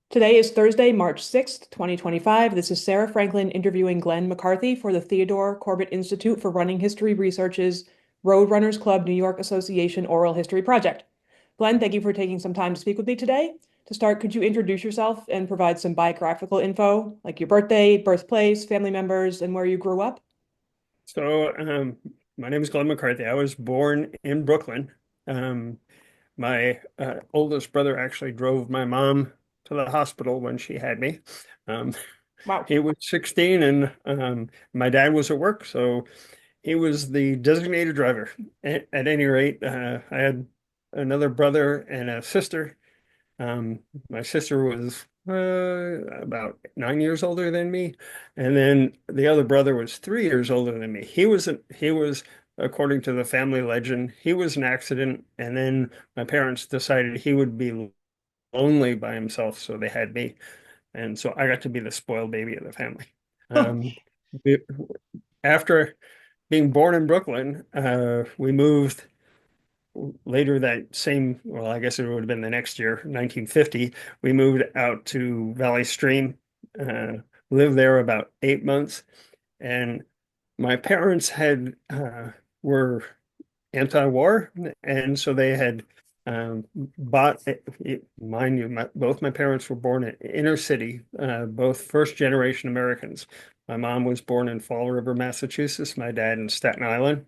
Today is Thursday, March 6th, 2025. This is Sarah Franklin interviewing Glenn McCarthy for the Theodore Corbitt Institute for Running History Research's Roadrunners Club New York Association Oral History Project. Glenn, thank you for taking some time to speak with me today. To start, could you introduce yourself and provide some biographical info, like your birthday, birthplace, family members, and where you grew up? So, my name is Glenn McCarthy. I was born in Brooklyn. Um, my oldest brother actually drove my mom to the hospital when she had me. Um, Wow. he was 16 and my dad was at work, so he was the designated driver. At any rate, I had another brother and a sister. My sister was about 9 years older than me, and then the other brother was 3 years older than me. He was, according to the family legend, he was an accident, and then my parents decided he would be lonely by himself, so they had me, and so I got to be the spoiled baby of the family. Um, we- After being born in Brooklyn, we moved later that same, well, I guess it would have been the next year, 1950, we moved out to Valley Stream, uh, lived there about 8 months, and my parents had were anti-war, and so they had bought, mind you, both my parents were born in inner city, both first generation Americans. My mom was born in Fall River, Massachusetts, my dad in Staten Island,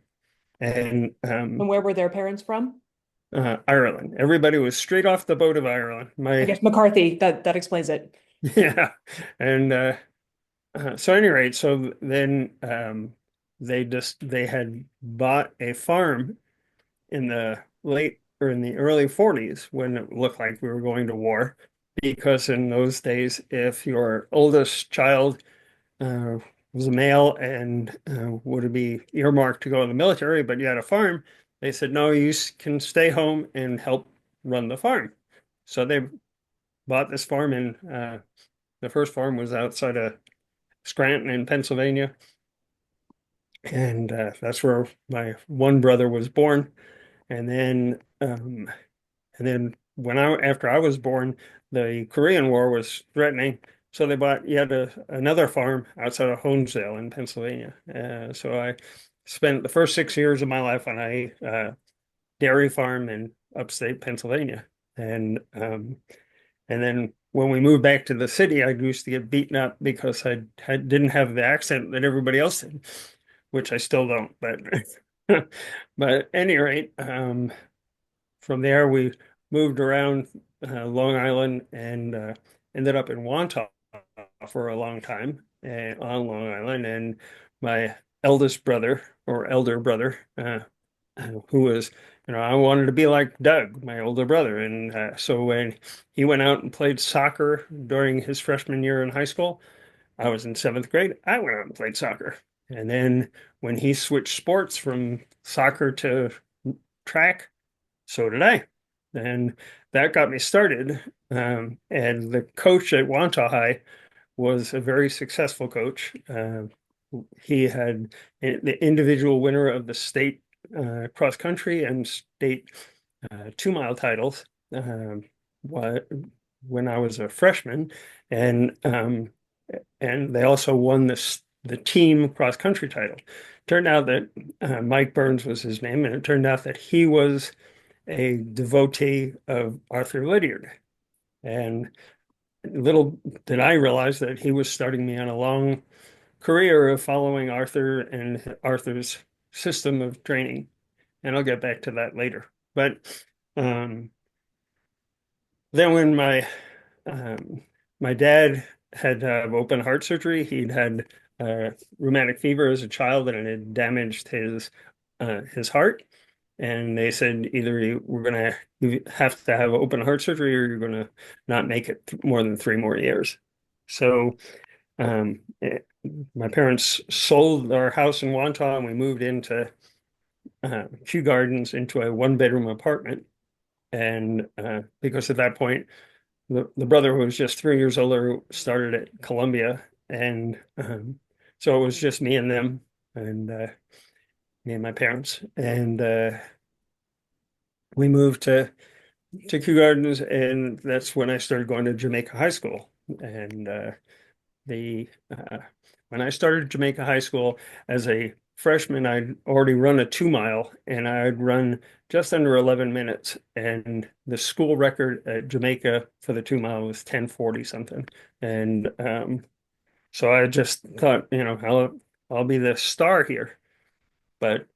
and And where were their parents from? Ireland. Everybody was straight off the boat of Ireland. I My guess McCarthy, that explains it. yeah, and so any rate, so then they had bought a farm in the late or in the early 40s when it looked like we were going to war, because in those days, if your oldest child uh, was a male and would be earmarked to go in the military, but you had a farm, they said, no, you can stay home and help run the farm. So they bought this farm in the first farm was outside of Scranton in Pennsylvania. And that's where my one brother was born. And then when I after I was born, the Korean War was threatening. So they bought yet another farm outside of Honesdale in Pennsylvania. So I spent the first 6 years of my life on a dairy farm in upstate Pennsylvania. And then when we moved back to the city, I used to get beaten up because I didn't have the accent that everybody else did, which I still don't. But at any rate, from there we moved around Long Island and ended up in Wantagh for a long time on Long Island. And my eldest brother or elder brother, who was, I wanted to be like Doug, my older brother. And so when he went out and played soccer during his freshman year in high school, I was in seventh grade. I went out and played soccer. And then when he switched sports from soccer to track, so did I. And that got me started. And the coach at Wantagh High was a very successful coach. He had the individual winner of the state cross country and state 2 mile titles when I was a freshman, and they also won the team cross country title. Turned out that Mike Burns was his name, and it turned out that he was a devotee of Arthur Lydiard. And little did I realize that he was starting me on a long career of following Arthur and Arthur's system of training. And I'll get back to that later. But um, then when um, my dad had open heart surgery, he'd had rheumatic fever as a child, and it had damaged his heart. And they said either we're going to have to have open heart surgery or you're going to not make it more than 3 more years. So um, it, my parents sold our house in Wantagh and we moved into Kew Gardens into a one-bedroom apartment. And because at that point, the brother who was just 3 years older started at Columbia. And so it was just me and them and me and my parents. And we moved to to Kew Gardens, and that's when I started going to Jamaica High School. And the when I started Jamaica High School as a freshman, I'd already run a 2 mile, and I'd run just under 11 minutes. And the school record at Jamaica for the 2 mile was 10:40 something. And so I just thought, I'll be the star here. But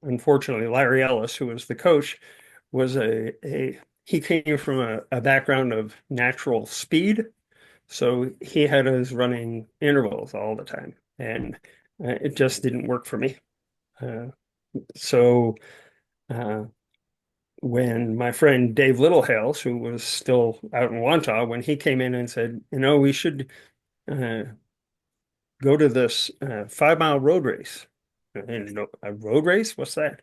unfortunately, Larry Ellis, who was the coach, was he came from a background of natural speed. So he had us running intervals all the time, and it just didn't work for me. Uh, so uh, when my friend Dave Littlehales, who was still out in Wantagh, when he came in and said, we should uh, go to this 5 mile road race. And a road race? What's that?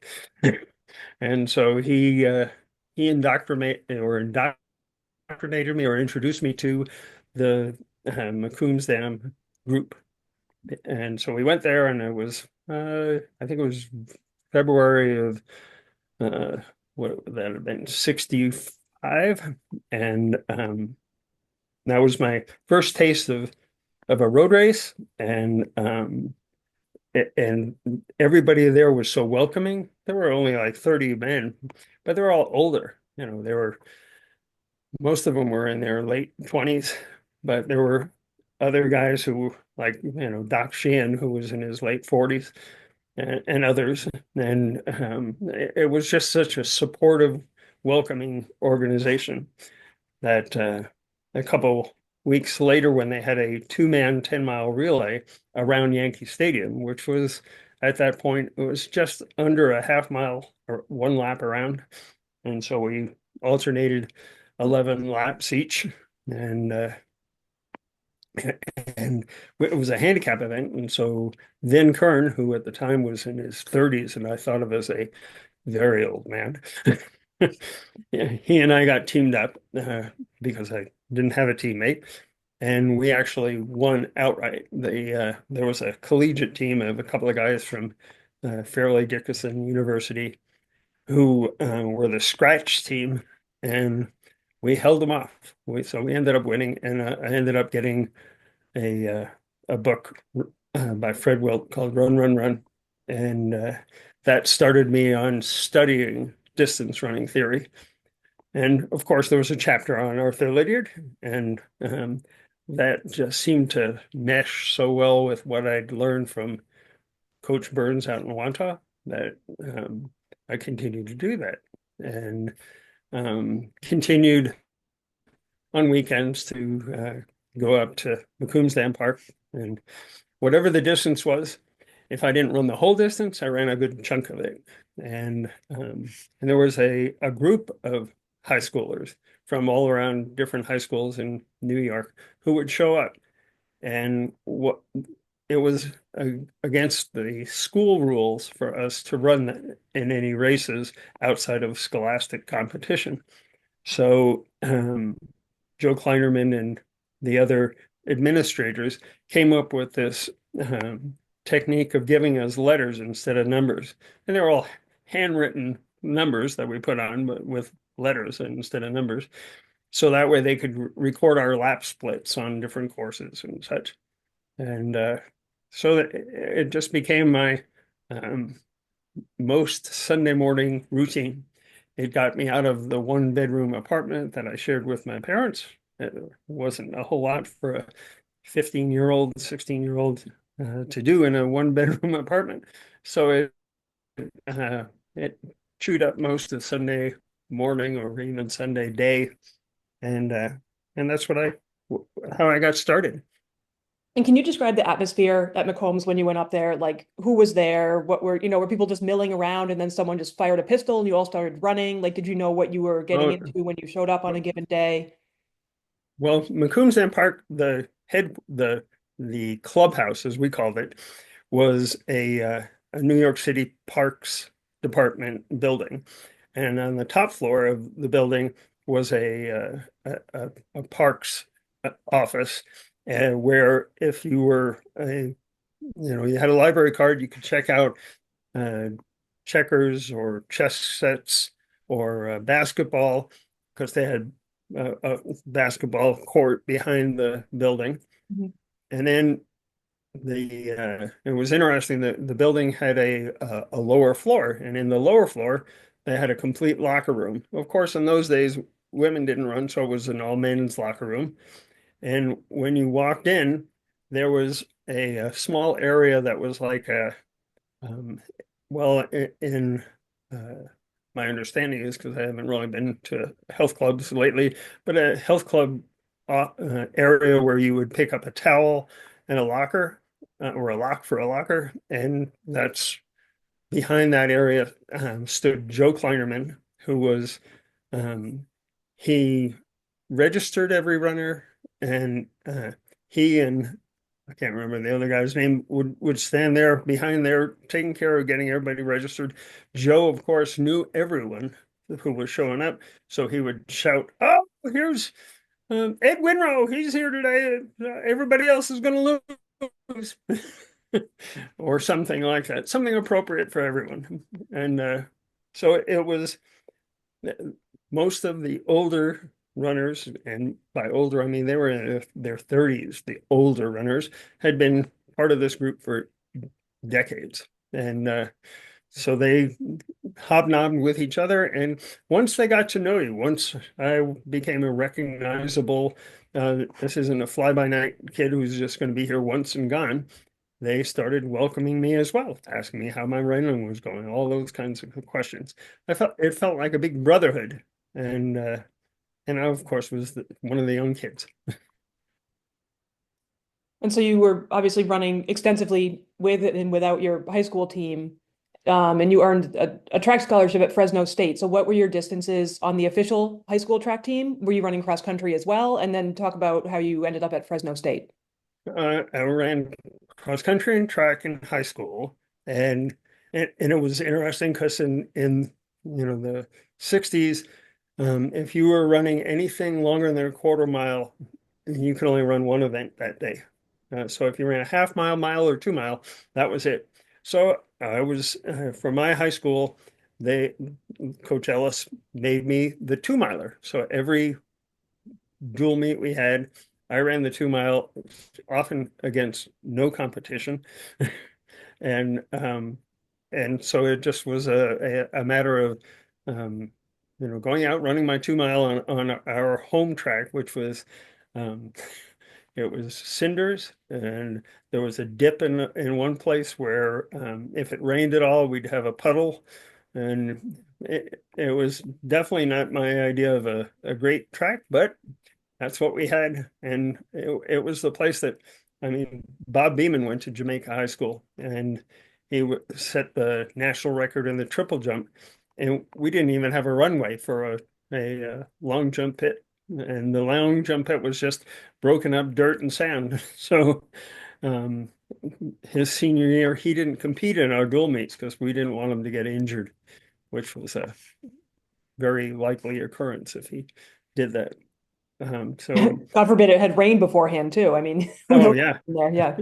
And so he indoctrinated me or introduced me to the Macombs Dam group. And so we went there, and it was I think it was February of what would that have been, 65. And that was my first taste of a road race. And everybody there was so welcoming. There were only like 30 men, but they were all older. Most of them were in their late 20s, but there were other guys who, like, Doc Sheehan, who was in his late 40s, and others. And it was just such a supportive, welcoming organization that a couple weeks later, when they had a 2-man 10-mile relay around Yankee Stadium, which was at that point, it was just under a half mile or one lap around. And so we alternated 11 laps each. And and it was a handicap event. And so Vin Kern, who at the time was in his 30s, and I thought of as a very old man, yeah, he and I got teamed up because I didn't have a teammate, and we actually won outright. There was a collegiate team of a couple of guys from Fairleigh Dickinson University who were the scratch team, and we held them off. So we ended up winning, and I ended up getting a book by Fred Wilt called Run, Run, Run. And that started me on studying distance running theory. And of course, there was a chapter on Arthur Lydiard, and that just seemed to mesh so well with what I'd learned from Coach Burns out in Wantagh that I continued to do that, and continued on weekends to go up to Macombs Dam Park, and whatever the distance was, if I didn't run the whole distance, I ran a good chunk of it. And there was a group of high schoolers from all around different high schools in New York who would show up. And what it was against the school rules for us to run in any races outside of scholastic competition. So Joe Kleinerman and the other administrators came up with this technique of giving us letters instead of numbers. And they're all handwritten numbers that we put on, but with letters instead of numbers. So that way they could record our lap splits on different courses and such. And so that it just became my most Sunday morning routine. It got me out of the 1-bedroom apartment that I shared with my parents. It wasn't a whole lot for a 15-year-old, 16-year-old to do in a 1-bedroom apartment. So it chewed up most of Sunday morning or even Sunday day, and that's how I got started. And can you describe the atmosphere at McCombs when you went up there? Like, who was there? Were people just milling around and then someone just fired a pistol and you all started running? Like, did you know what you were getting Oh, into when you showed up on a given day? well, Macombs Dam Park, the clubhouse, as we called it, was a New York City Parks Department building, and on the top floor of the building was a parks office, where if you were you had a library card, you could check out uh, checkers or chess sets or basketball, because they had a basketball court behind the building. Mhm. And then it was interesting that the building had a lower floor, and in the lower floor they had a complete locker room. Of course, in those days, women didn't run, so it was an all men's locker room. And when you walked in, there was a small area that was like um, well, in my understanding is because I haven't really been to health clubs lately, but a health club area where you would pick up a towel and a locker or a lock for a locker, and that's behind that area stood Joe Kleinerman, who was um, he registered every runner, and he and I can't remember the other guy's name would stand there behind there taking care of getting everybody registered. Joe, of course, knew everyone who was showing up, so he would shout, "Oh, here's Ed Winrow. He's here today. Everybody else is going to lose." Or something like that, something appropriate for everyone. And so it was most of the older runners, and by older, I mean they were in their 30s, the older runners had been part of this group for decades. And so they hobnobbed with each other. And once they got to know you, once I became a recognizable, this isn't a fly-by-night kid who's just going to be here once and gone, they started welcoming me as well, asking me how my running was going, all those kinds of questions. It felt like a big brotherhood, and I of course was one of the young kids. And so you were obviously running extensively with and without your high school team, and you earned a track scholarship at Fresno State. So what were your distances on the official high school track team? Were you running cross country as well? And then talk about how you ended up at Fresno State. I ran cross country and track in high school, and and it was interesting because in the 60s, if you were running anything longer than a quarter mile, you could only run one event that day. So if you ran a half mile, mile, or 2 mile, that was it. So I was for my high school, they Coach Ellis made me the 2 miler. So every dual meet we had, I ran the 2 mile, often against no competition, and so it just was a matter of going out running my 2 mile on our home track, which was um, it was cinders, and there was a dip in one place where if it rained at all, we'd have a puddle, and it was definitely not my idea of a great track, but that's what we had. And it was the place that, I mean, Bob Beeman went to Jamaica High School, and he set the national record in the triple jump. And we didn't even have a runway for a long jump pit. And the long jump pit was just broken up dirt and sand. So um, his senior year, he didn't compete in our dual meets because we didn't want him to get injured, which was a very likely occurrence if he did that. So God forbid it had rained beforehand too. I mean, who Oh knows yeah. there? Yeah.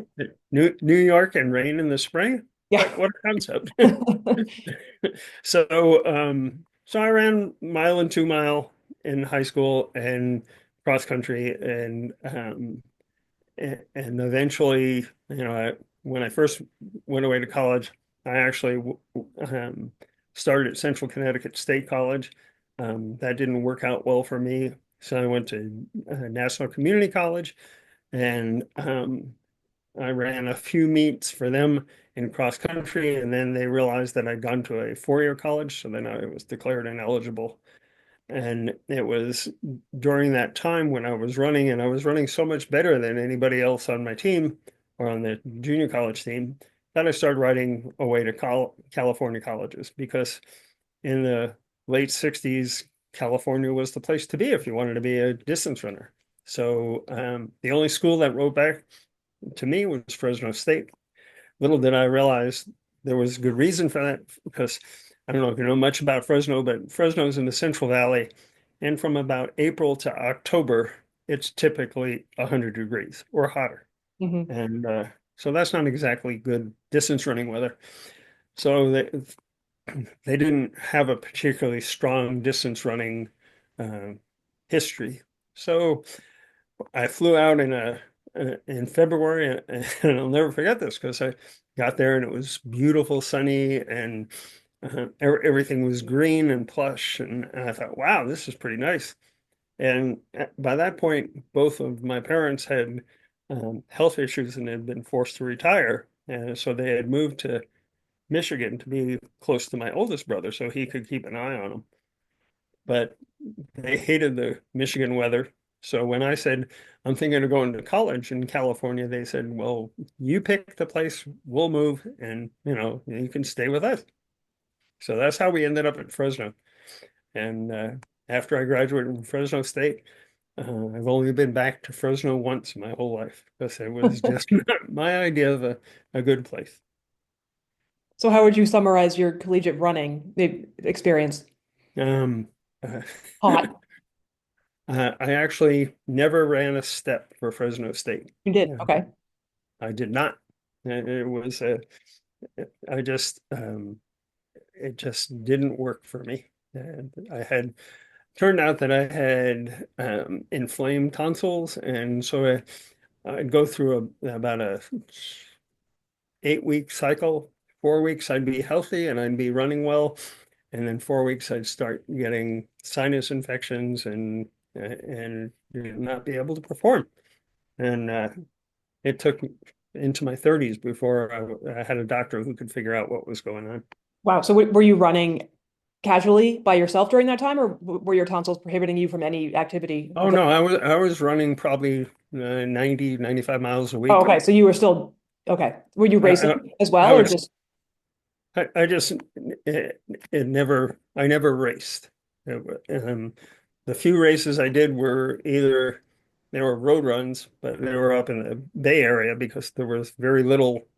New York and rain in the spring. Yeah. What a concept. So I ran mile and 2 mile in high school and cross country, and eventually, when I first went away to college, I actually started at Central Connecticut State College. That didn't work out well for me, so I went to National Community College, and I ran a few meets for them in cross country, and then they realized that I'd gone to a 4-year college, so then I was declared ineligible. And it was during that time when I was running, and I was running so much better than anybody else on my team or on the junior college team, that I started riding away to California colleges, because in the late 60s, California was the place to be if you wanted to be a distance runner. So the only school that wrote back to me was Fresno State. Little did I realize there was good reason for that, because I don't know if you know much about Fresno, but Fresno's in the Central Valley, and from about April to October, it's typically 100 degrees or hotter. Mhm. And so that's not exactly good distance running weather. So they didn't have a particularly strong distance running uh, history. So I flew out in February, and I'll never forget this because I got there and it was beautiful, sunny, and everything was green and plush, and I thought, wow, this is pretty nice. And by that point, both of my parents had health issues and had been forced to retire, and so they had moved to Michigan to be close to my oldest brother, so he could keep an eye on him. But they hated the Michigan weather. So when I said, I'm thinking of going to college in California, they said, well, you pick the place, we'll move, and you can stay with us. So that's how we ended up at Fresno. And after I graduated from Fresno State, I've only been back to Fresno once in my whole life because it was just not my idea of a good place. So how would you summarize your collegiate running experience? Um, uh, Hot. I actually never ran a step for Fresno State. You did. Yeah, Okay. I did not. It was I just it just didn't work for me. And I had turned out that I had inflamed tonsils, and so I'd go through about a 8 week cycle. 4 weeks I'd be healthy and I'd be running well, and then 4 weeks I'd start getting sinus infections and not be able to perform. And it took into my 30s before I had a doctor who could figure out what was going on. Wow. So were you running casually by yourself during that time, or were your tonsils prohibiting you from any activity Oh of that? no, I was running probably 90, 95 miles a Oh, week. okay. So you were still okay. Were you I, I, racing as I well, or would just I just I never raced. Um, the few races I did were either they were road runs, but they were up in the Bay Area because there was very little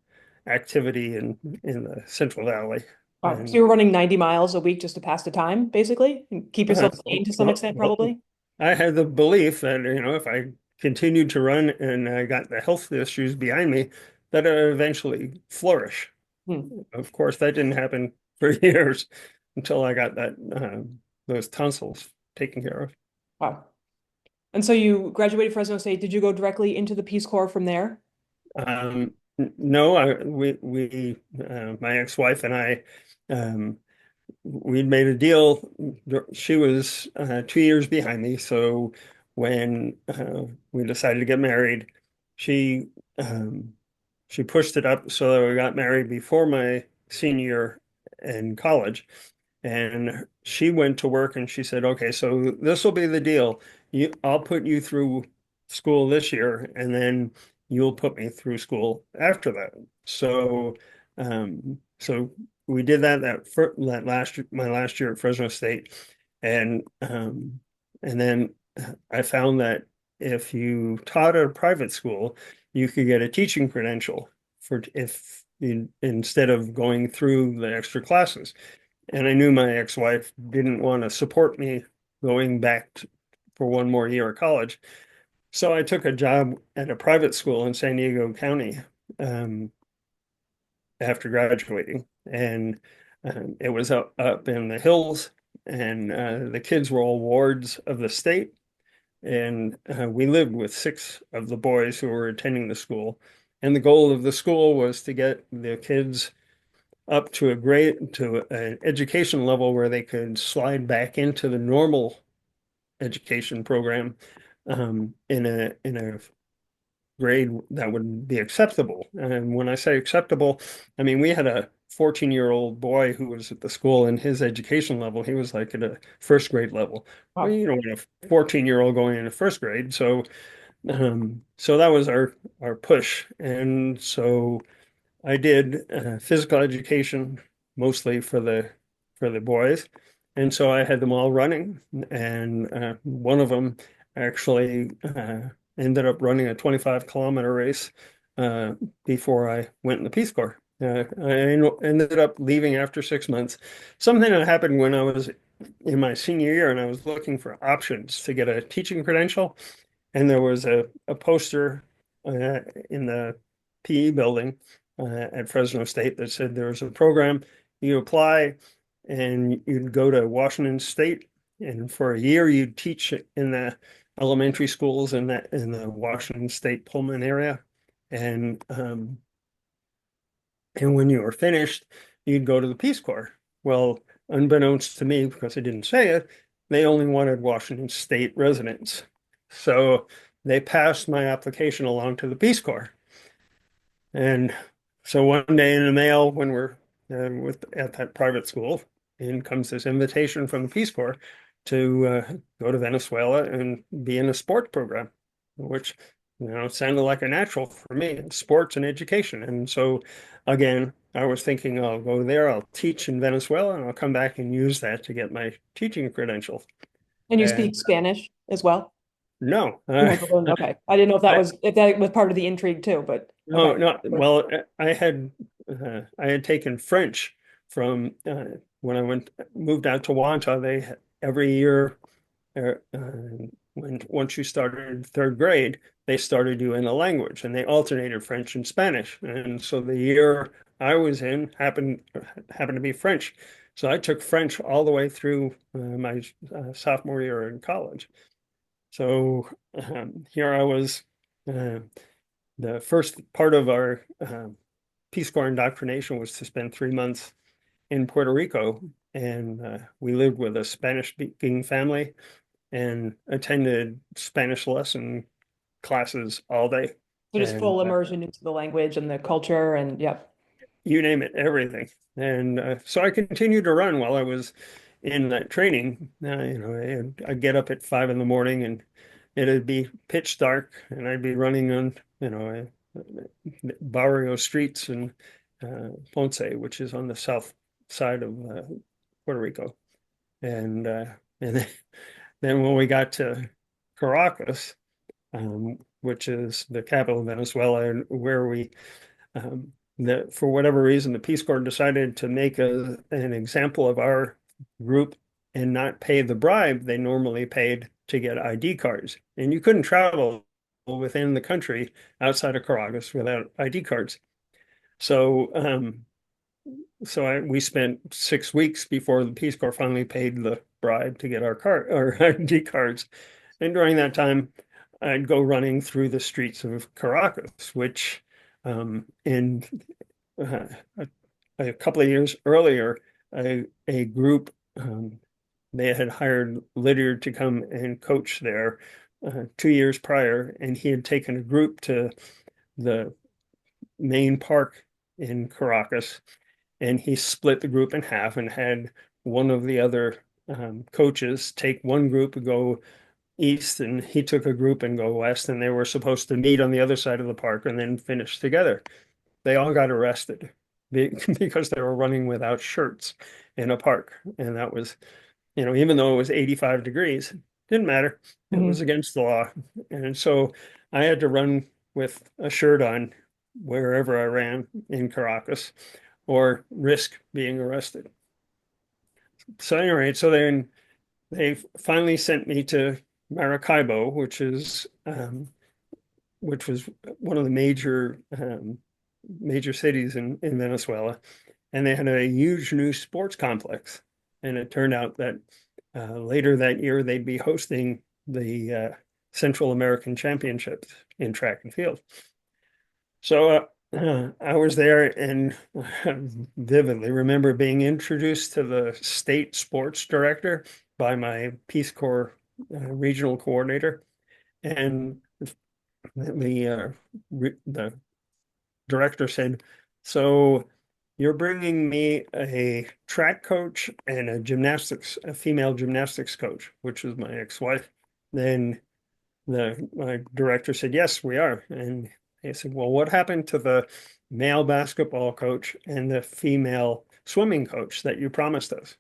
activity in the Central Valley. wow. So And you were running 90 miles a week just to pass the time, basically, and keep uh, yourself sane to some extent, well, probably? I had the belief that if I continued to run and I got the health issues behind me, that I would eventually flourish. Hmm. Of course, that didn't happen for years until I got that those tonsils taken care of. Wow. And so you graduated Fresno State. Did you go directly into the Peace Corps from there? No, my ex-wife and I, um, we'd made a deal. She was 2 years behind me, so when we decided to get married, she um, she pushed it up so that we got married before my senior year in college. And she went to work and she said, okay, so this will be the deal. I'll put you through school this year, and then you'll put me through school after that. So we did that my last year at Fresno State, and then I found that if you taught at a private school, you could get a teaching credential for if instead of going through the extra classes. And I knew my ex-wife didn't want to support me going back for one more year of college. So I took a job at a private school in San Diego County um, after graduating. And it was up in the hills, and the kids were all wards of the state. And we lived with six of the boys who were attending the school. And the goal of the school was to get the kids up to an education level where they could slide back into the normal education program in a grade that would be acceptable. And when I say acceptable, I mean we had a 14-year-old boy who was at the school, and his education level, he was like at a first grade level. Well, Wow. you don't want a 14-year-old going into first grade. So that was our push. And so I did physical education mostly for the boys, and so I had them all running, and one of them actually ended up running a 25-kilometer race uh, before I went in the Peace Corps. Ended up leaving after 6 months. Something that happened when I was in my senior year, and I was looking for options to get a teaching credential, and there was a poster in the PE building at Fresno State that said there was a program. You apply, and you'd go to Washington State, and for a year you'd teach in the elementary schools in the Washington State Pullman area, and and when you were finished, you'd go to the Peace Corps. Well, unbeknownst to me, because I didn't say it, they only wanted Washington State residents. So they passed my application along to the Peace Corps. And so one day in the mail, when we're at that private school, in comes this invitation from the Peace Corps to go to Venezuela and be in a sports program, which sounded like a natural for me, sports and education. And so again, I was thinking I'll go there, I'll teach in Venezuela, and I'll come back and use that to get my teaching credentials. And you And speak Spanish as well? no, You had to learn, okay. I didn't know I, if that was part of the intrigue too, but no, okay. no. Well, I had taken French from when I moved out to Wanta. They every year when once you started third grade, they started you in a language, and they alternated French and Spanish. And so the year I was in happened to be French. So I took French all the way through my sophomore year in college. So here I was. The first part of our Peace Corps indoctrination was to spend 3 months in Puerto Rico, and we lived with a Spanish-speaking family and attended Spanish lesson classes all day. So just And full immersion into the language and the culture and yep. you name it, everything. And so I continued to run while I was in that training. I'd get up at 5 in the morning, and it'd be pitch dark, and I'd be running on, barrio streets in Ponce, which is on the south side of Puerto Rico. And then when we got to Caracas, which is the capital of Venezuela, and where we for whatever reason, the Peace Corps decided to make an example of our group and not pay the bribe they normally paid to get ID cards. And you couldn't travel within the country outside of Caracas without ID cards. So, we spent 6 weeks before the Peace Corps finally paid the bribe to get our ID cards. And during that time, I'd go running through the streets of Caracas, which in a couple of years earlier, a group they had hired Lydiard to come and coach there 2 years prior, and he had taken a group to the main park in Caracas, and he split the group in half and had one of the other coaches take one group and go east, and he took a group and go west, and they were supposed to meet on the other side of the park and then finish together. They all got arrested because they were running without shirts in a park. And that was, even though it was 85 degrees, didn't matter. It was against the law. And so I had to run with a shirt on wherever I ran in Caracas or risk being arrested. So anyway, so then they finally sent me to Maracaibo, which was one of the major cities in Venezuela, and they had a huge new sports complex. And it turned out that later that year they'd be hosting the Central American Championships in track and field. So I was there and vividly remember being introduced to the state sports director by my Peace Corps regional coordinator, and the director said, "So you're bringing me a track coach and a female gymnastics coach," which was my ex-wife. Then my director said, "Yes, we are." And they said, "Well, what happened to the male basketball coach and the female swimming coach that you promised us?"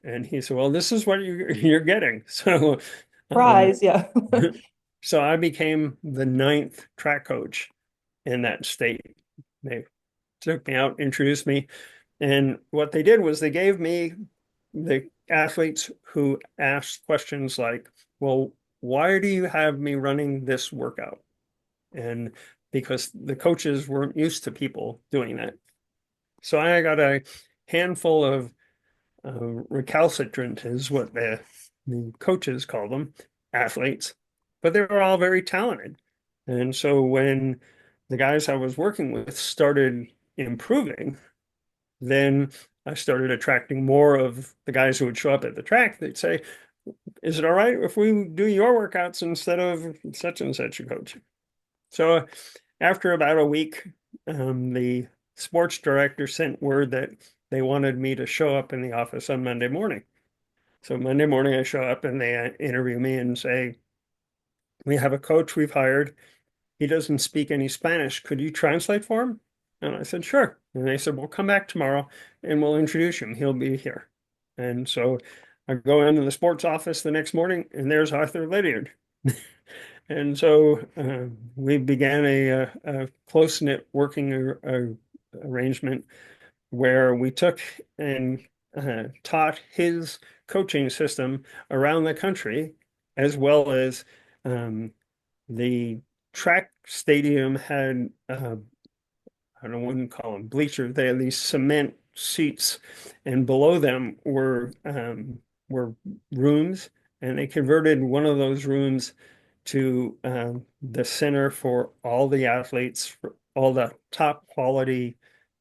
And he said, "Well, this is what you're getting." So, Prize, yeah. so I became the ninth track coach in that state. They took me out, introduced me, and what they did was they gave me the athletes who asked questions like, "Well, why do you have me running this workout?" And because the coaches weren't used to people doing that. So I got a handful of recalcitrant is what the coaches call them, athletes, but they were all very talented. And so when the guys I was working with started improving, then I started attracting more of the guys who would show up at the track. They'd say, is it all right if we do your workouts instead of such and such a coach? So after about a week, the sports director sent word that they wanted me to show up in the office on Monday morning. So Monday morning, I show up and they interview me and say, we have a coach we've hired. He doesn't speak any Spanish. Could you translate for him? And I said, sure. And they said, well, come back tomorrow and we'll introduce him. He'll be here. And so I go into the sports office the next morning and there's Arthur Lydiard. And so we began a close-knit working arrangement where we took and taught his coaching system around the country, as well as the track stadium had, I don't want to call them bleachers, they had these cement seats, and below them were rooms, and they converted one of those rooms to the center for all the athletes, for all the top quality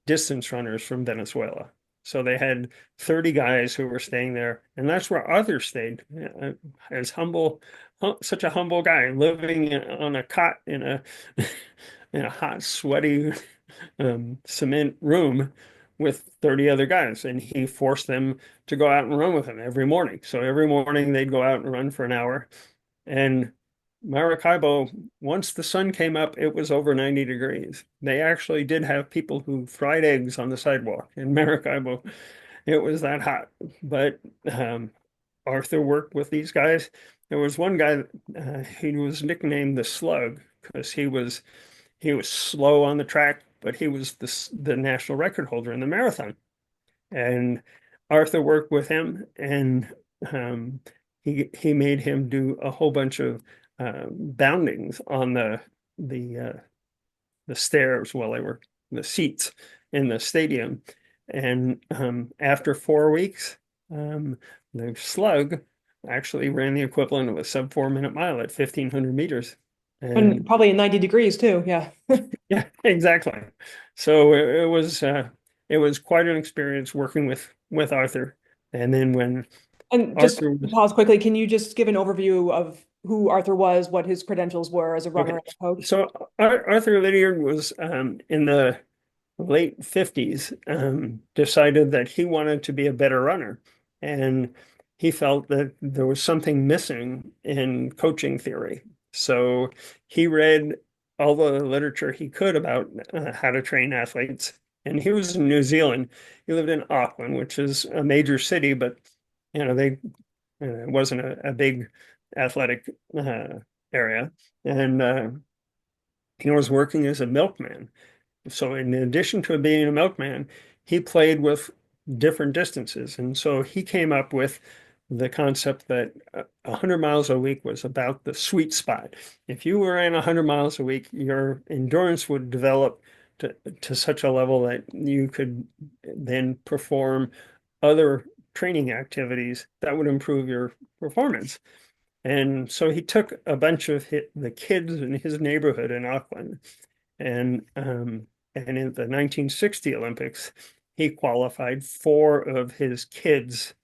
distance runners from Venezuela. So they had 30 guys who were staying there, and that's where Arthur stayed, as such a humble guy, living on a cot in a in a hot, sweaty cement room with 30 other guys, and he forced them to go out and run with him every morning. So every morning they'd go out and run for an hour, and Maracaibo, once the sun came up, it was over 90 degrees. They actually did have people who fried eggs on the sidewalk in Maracaibo. It was that hot. But Arthur worked with these guys. There was one guy, he was nicknamed the Slug because he was slow on the track, but he was the national record holder in the marathon. And Arthur worked with him, and he made him do a whole bunch of boundings on the stairs while they were the seats in the stadium. And after 4 weeks, the Slug actually ran the equivalent of a sub 4 minute mile at 1,500 meters. And And probably in 90 degrees too. Yeah. yeah, exactly. So it was quite an experience working with Arthur. And then when And just Arthur to was pause quickly, can you just give an overview of who Arthur was, what his credentials were as a runner okay, and a coach? so Arthur Lydiard was in the late 50s, decided that he wanted to be a better runner. And he felt that there was something missing in coaching theory. So he read all the literature he could about how to train athletes. And he was in New Zealand. He lived in Auckland, which is a major city, but it wasn't a big athletic area. And he was working as a milkman. So in addition to being a milkman, he played with different distances. And so he came up with the concept that 100 miles a week was about the sweet spot. If you ran 100 miles a week, your endurance would develop to such a level that you could then perform other training activities that would improve your performance. And so he took a bunch of the kids in his neighborhood in Auckland, and in the 1960 Olympics, he qualified four of his kids,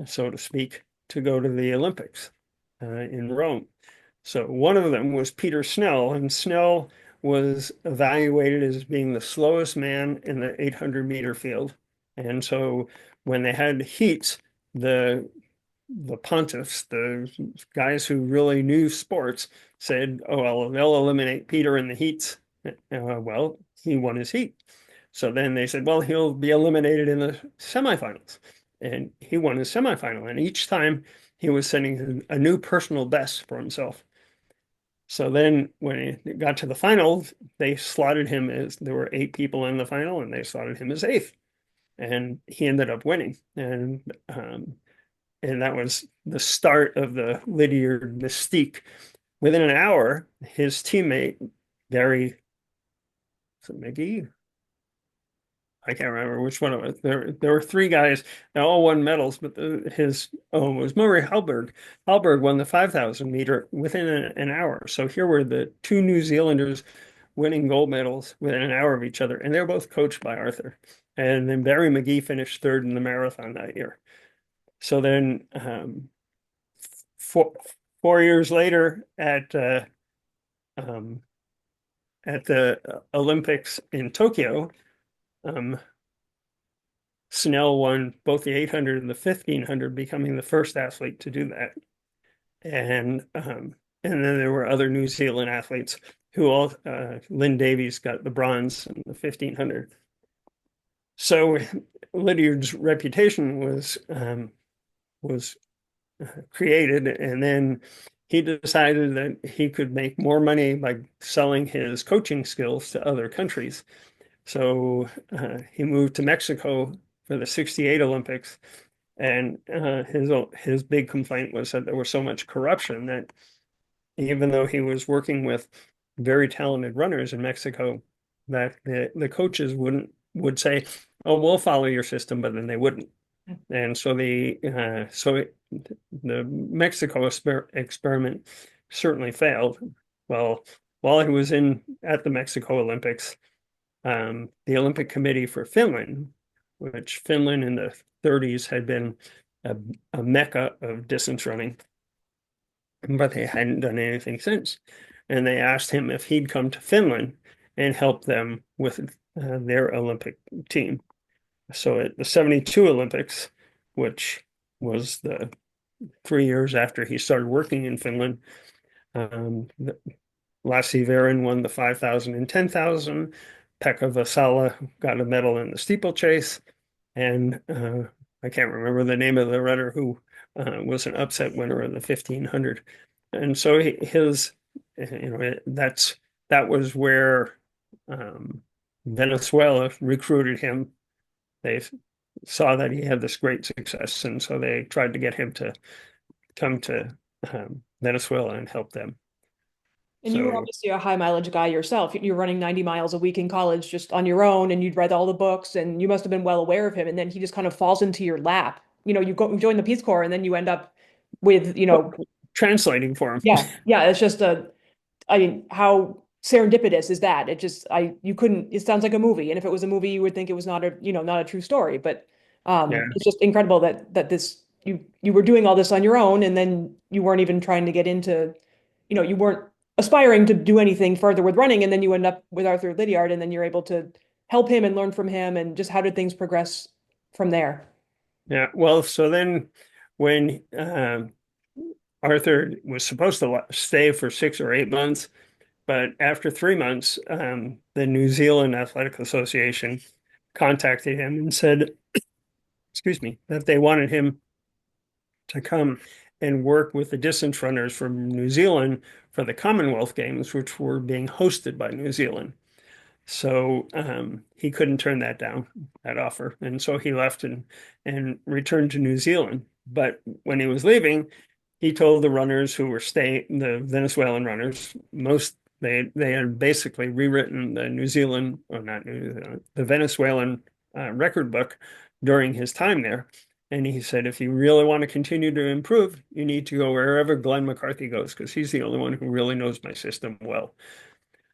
so to speak, to go to the Olympics in Rome. So one of them was Peter Snell, and Snell was evaluated as being the slowest man in the 800-meter field. And so when they had heats, the pontiffs, the guys who really knew sports, said, "Oh, well, they'll eliminate Peter in the heats." Well, he won his heat. So then they said, "Well, he'll be eliminated in the semifinals." And he won his semifinal. And each time he was setting a new personal best for himself. So then when he got to the finals, they slotted him as there were 8 people in the final, and they slotted him as eighth. And he ended up winning. And that was the start of the Lydiard mystique. Within an hour, his teammate, Gary, is it McGee? I can't remember which one it was. There were three guys that all won medals, but it was Murray Halberg. Halberg won the 5,000 meter within an hour. So here were the two New Zealanders winning gold medals within an hour of each other, and they're both coached by Arthur. And then Barry McGee finished third in the marathon that year. So then, four 4 years later um, at the Olympics in Tokyo, um, Snell won both the 800 and the 1500, becoming the first athlete to do that. And then there were other New Zealand athletes who all Lynn Davies got the bronze in the 1500. So Lydiard's reputation was created, and then he decided that he could make more money by selling his coaching skills to other countries. So he moved to Mexico for the '68 Olympics, and his big complaint was that there was so much corruption that even though he was working with very talented runners in Mexico, that the coaches would say, "Oh, we'll follow your system," but then they wouldn't. And so the Mexico experiment certainly failed. Well, while he was at the Mexico Olympics, the Olympic Committee for Finland, which Finland in the 30s had been a mecca of distance running, but they hadn't done anything since. And they asked him if he'd come to Finland and help them with their Olympic team. So at the '72 Olympics, which was the 3 years after he started working in Finland, Lassi Verin won the 5,000 and 10,000. Pekka Vasala got a medal in the steeplechase, and I can't remember the name of the runner who was an upset winner in the 1500. And so that was where Venezuela recruited him. They saw that he had this great success, and so they tried to get him to come to Venezuela and help them. And you were So obviously a high mileage guy yourself. You were running 90 miles a week in college just on your own, and you'd read all the books, and you must have been well aware of him. And then he just kind of falls into your lap. You join the Peace Corps, and then you end up with, translating for him. yeah, yeah. It's just I mean, how serendipitous is that? You couldn't, it sounds like a movie. And if it was a movie, you would think it was not a true story. But Yeah. it's just incredible that you were doing all this on your own, and then you weren't even trying to get into, you weren't aspiring to do anything further with running, and then you end up with Arthur Lydiard, and then you're able to help him and learn from him, and just how did things progress from there? Yeah. Well, so then when Arthur was supposed to stay for 6 or 8 months, but after 3 months, the New Zealand Athletic Association contacted him and said, excuse me, that they wanted him to come and work with the distance runners from New Zealand for the Commonwealth Games, which were being hosted by New Zealand. So he couldn't turn that down, that offer. And so he left and returned to New Zealand. But when he was leaving, he told the runners who were staying, the Venezuelan runners, they had basically rewritten the New Zealand, or not New Zealand, the Venezuelan record book during his time there. And he said, if you really want to continue to improve, you need to go wherever Glenn McCarthy goes, because he's the only one who really knows my system well.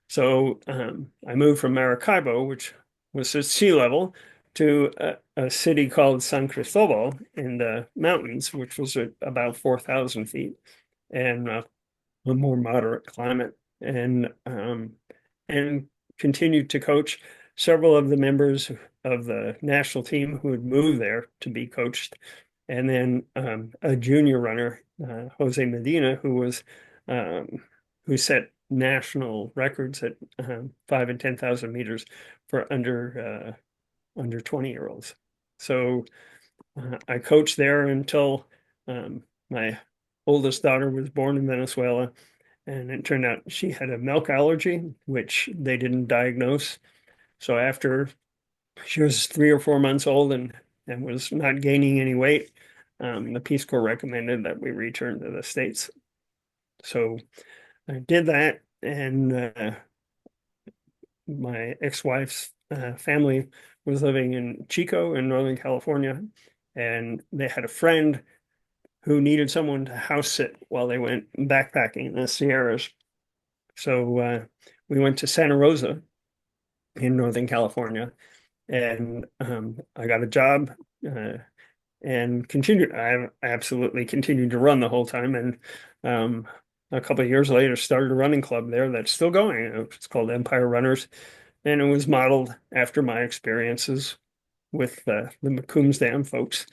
So I moved from Maracaibo, which was at sea level, to a city called San Cristobal in the mountains, which was at about 4,000 feet, and a more moderate climate, and continued to coach several of the members of the national team who had moved there to be coached, and then a junior runner, Jose Medina, who set national records at 5 and 10,000 meters for under 20-year-olds. So I coached there until my oldest daughter was born in Venezuela, and it turned out she had a milk allergy, which they didn't diagnose. So after she was 3 or 4 months old and was not gaining any weight, the Peace Corps recommended that we return to the States. So I did that, and my ex-wife's family was living in Chico in Northern California, and they had a friend who needed someone to house sit while they went backpacking in the Sierras. So we went to Santa Rosa in Northern California, and I got a job and continued. I absolutely continued to run the whole time, and a couple of years later, started a running club there that's still going. It's called Empire Runners, and it was modeled after my experiences with the Macombs Dam folks.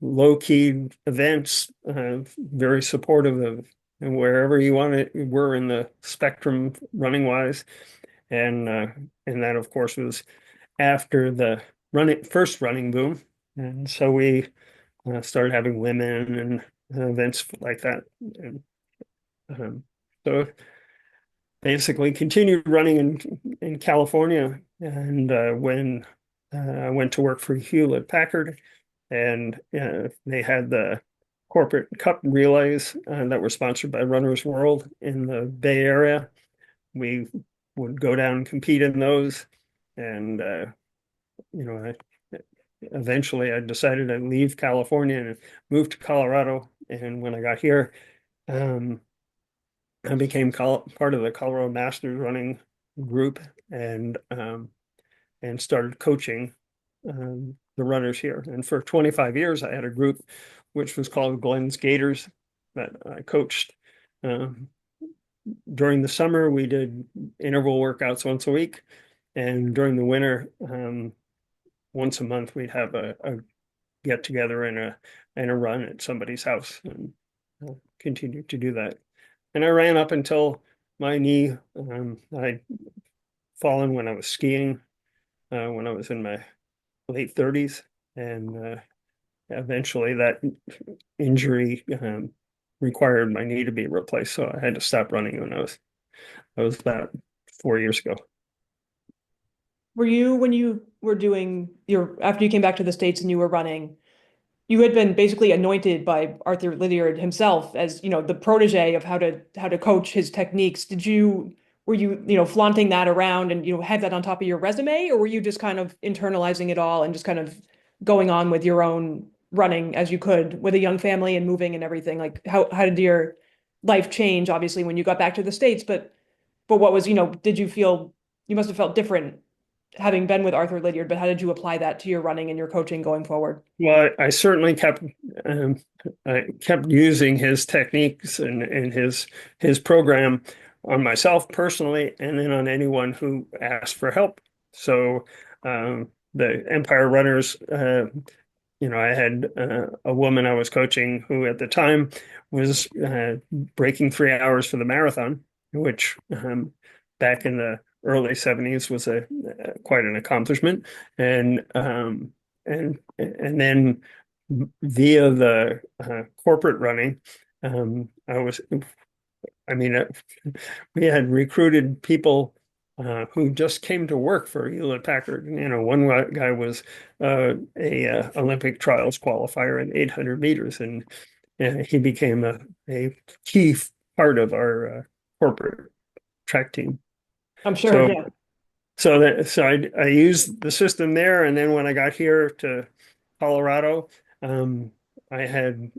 Low-key events, very supportive of and wherever you want it, we're in the spectrum running wise. And that of course was after the first running boom. And so we started having women and events like that. And so basically continued running in California. And when I went to work for Hewlett Packard, and they had the corporate cup relays that were sponsored by Runner's World in the Bay Area. We would go down and compete in those, and eventually I decided to leave California and move to Colorado. And when I got here, I became part of the Colorado Masters running group, and started coaching the runners here. And for 25 years, I had a group which was called Glenn's Gators that I coached. During the summer, we did interval workouts once a week, and during the winter, once a month, we'd have a get together and a run at somebody's house, and continued to do that. And I ran up until my knee. I'd fallen when I was skiing when I was in my late 30s, and eventually that injury required my knee to be replaced, so I had to stop running when I was about 4 years ago. Were you, when you were doing after you came back to the States and you were running, you had been basically anointed by Arthur Lydiard himself as, the protege of how to coach his techniques. Were you, flaunting that around and, had that on top of your resume, or were you just kind of internalizing it all and just kind of going on with your own running as you could with a young family and moving and everything? Like how did your life change, obviously, when you got back to the States, but what was, did you feel, you must have felt different having been with Arthur Lydiard, but how did you apply that to your running and your coaching going forward? Well, I certainly I kept using his techniques and his program on myself personally, and then on anyone who asked for help. So the Empire Runners, I had a woman I was coaching who at the time was breaking 3 hours for the marathon, which back in the early 70s was quite an accomplishment. And then via the corporate running, we had recruited people who just came to work for Hewlett Packard. One guy was a Olympic trials qualifier in 800 meters, and he became a key part of our corporate track team. I'm sure, yeah. So I used the system there, and then when I got here to Colorado, I had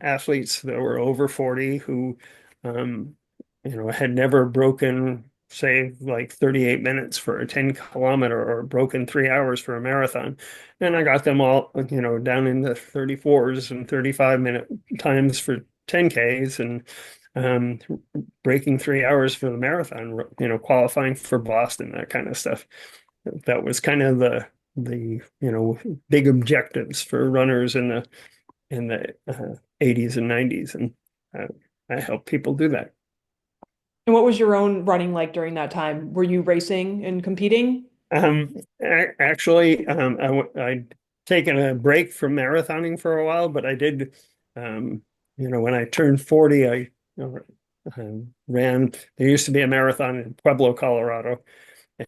athletes that were over 40 who, had never broken, say, like 38 minutes for a 10-kilometer or broken 3 hours for a marathon. And I got them all, down in the 34s and 35-minute times for 10Ks, and breaking 3 hours for the marathon, qualifying for Boston, that kind of stuff. That was kind of the big objectives for runners in the 80s and 90s, and I help people do that. And what was your own running like during that time? Were you racing and competing? Actually, I'd taken a break from marathoning for a while, but I did, when I turned 40, I ran. There used to be a marathon in Pueblo, Colorado,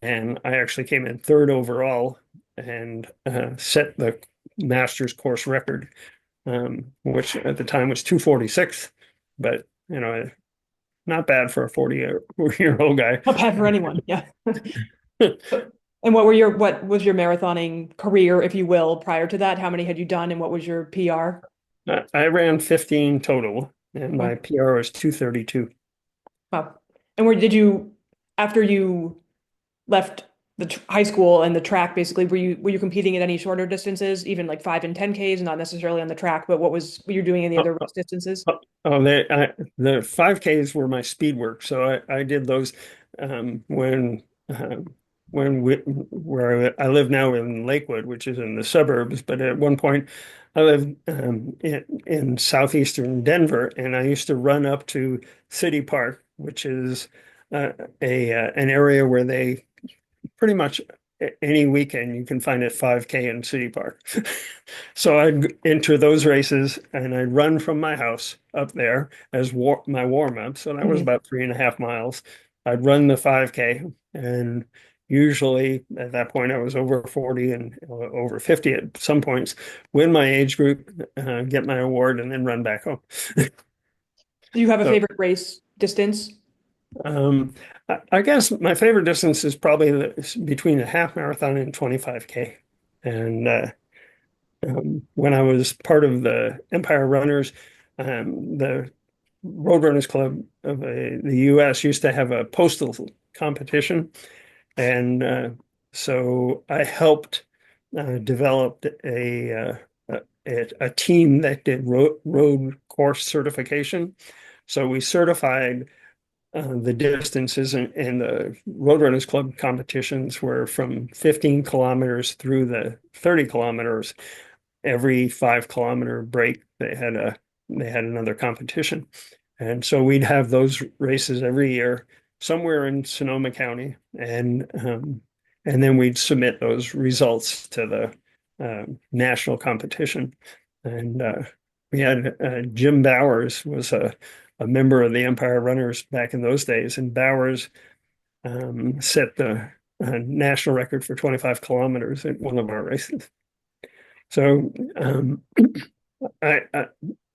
and I actually came in third overall and set the Masters course record, which at the time was 2:46, but not bad for a 40-year-old guy. Not bad for anyone, yeah. And what was your marathoning career, if you will, prior to that? How many had you done and what was your PR? I ran 15 total, and my Oh, PR was 232. wow. And where did you, after you left the high school and the track, basically, were you competing at any shorter distances, even like 5 and 10 Ks, not necessarily on the track, but were you doing any Oh, other race distances? oh, oh, the 5Ks were my speed work, so I did those um, when where I live now in Lakewood, which is in the suburbs. But at one point, I lived in southeastern Denver, and I used to run up to City Park, which is a an area where they pretty much any weekend you can find a 5K in City Park. So I'd enter those races and I'd run from my house up there as my warm up. So that was Mhm. about 3.5 miles. I'd run the 5K, and usually at that point I was over 40 and over 50 at some points, win my age group, get my award, and then run back home. Do you have a So favorite race distance? Um, I guess my favorite distance is probably between a half marathon and 25K. And when I was part of the Empire Runners, the Road Runners Club of the U.S. used to have a postal competition. And so I helped develop a team that did road course certification. So we certified the distances and the Roadrunners Club competitions were from 15 kilometers through the 30 kilometers. Every 5 kilometer break, they had another competition, and so we'd have those races every year somewhere in Sonoma County, and then we'd submit those results to the national competition. And we had Jim Bowers was a member of the Empire Runners back in those days, and Bowers set the national record for 25 kilometers at one of our races. So I, I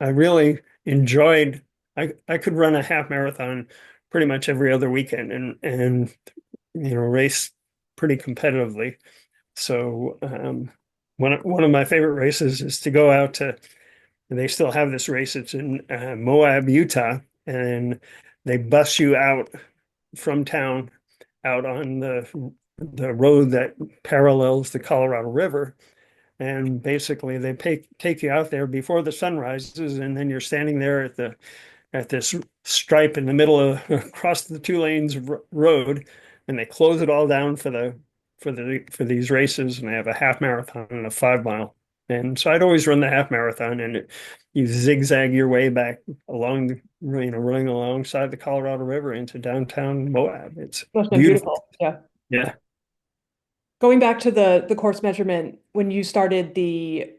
I really enjoyed. I could run a half marathon pretty much every other weekend and race pretty competitively. So one of my favorite races is to go out to. They still have this race. It's in Moab, Utah, and they bus you out from town out on the road that parallels the Colorado River. And basically, they take you out there before the sun rises, and then you're standing there at this stripe in the middle of across the two lanes of road, and they close it all down for these races, and they have a half marathon and a 5 mile. And so I'd always run the half marathon, and you zigzag your way back along, running alongside the Colorado River into downtown Moab. It's Must have been beautiful. beautiful. Yeah. Yeah. Going back to the course measurement, when you started the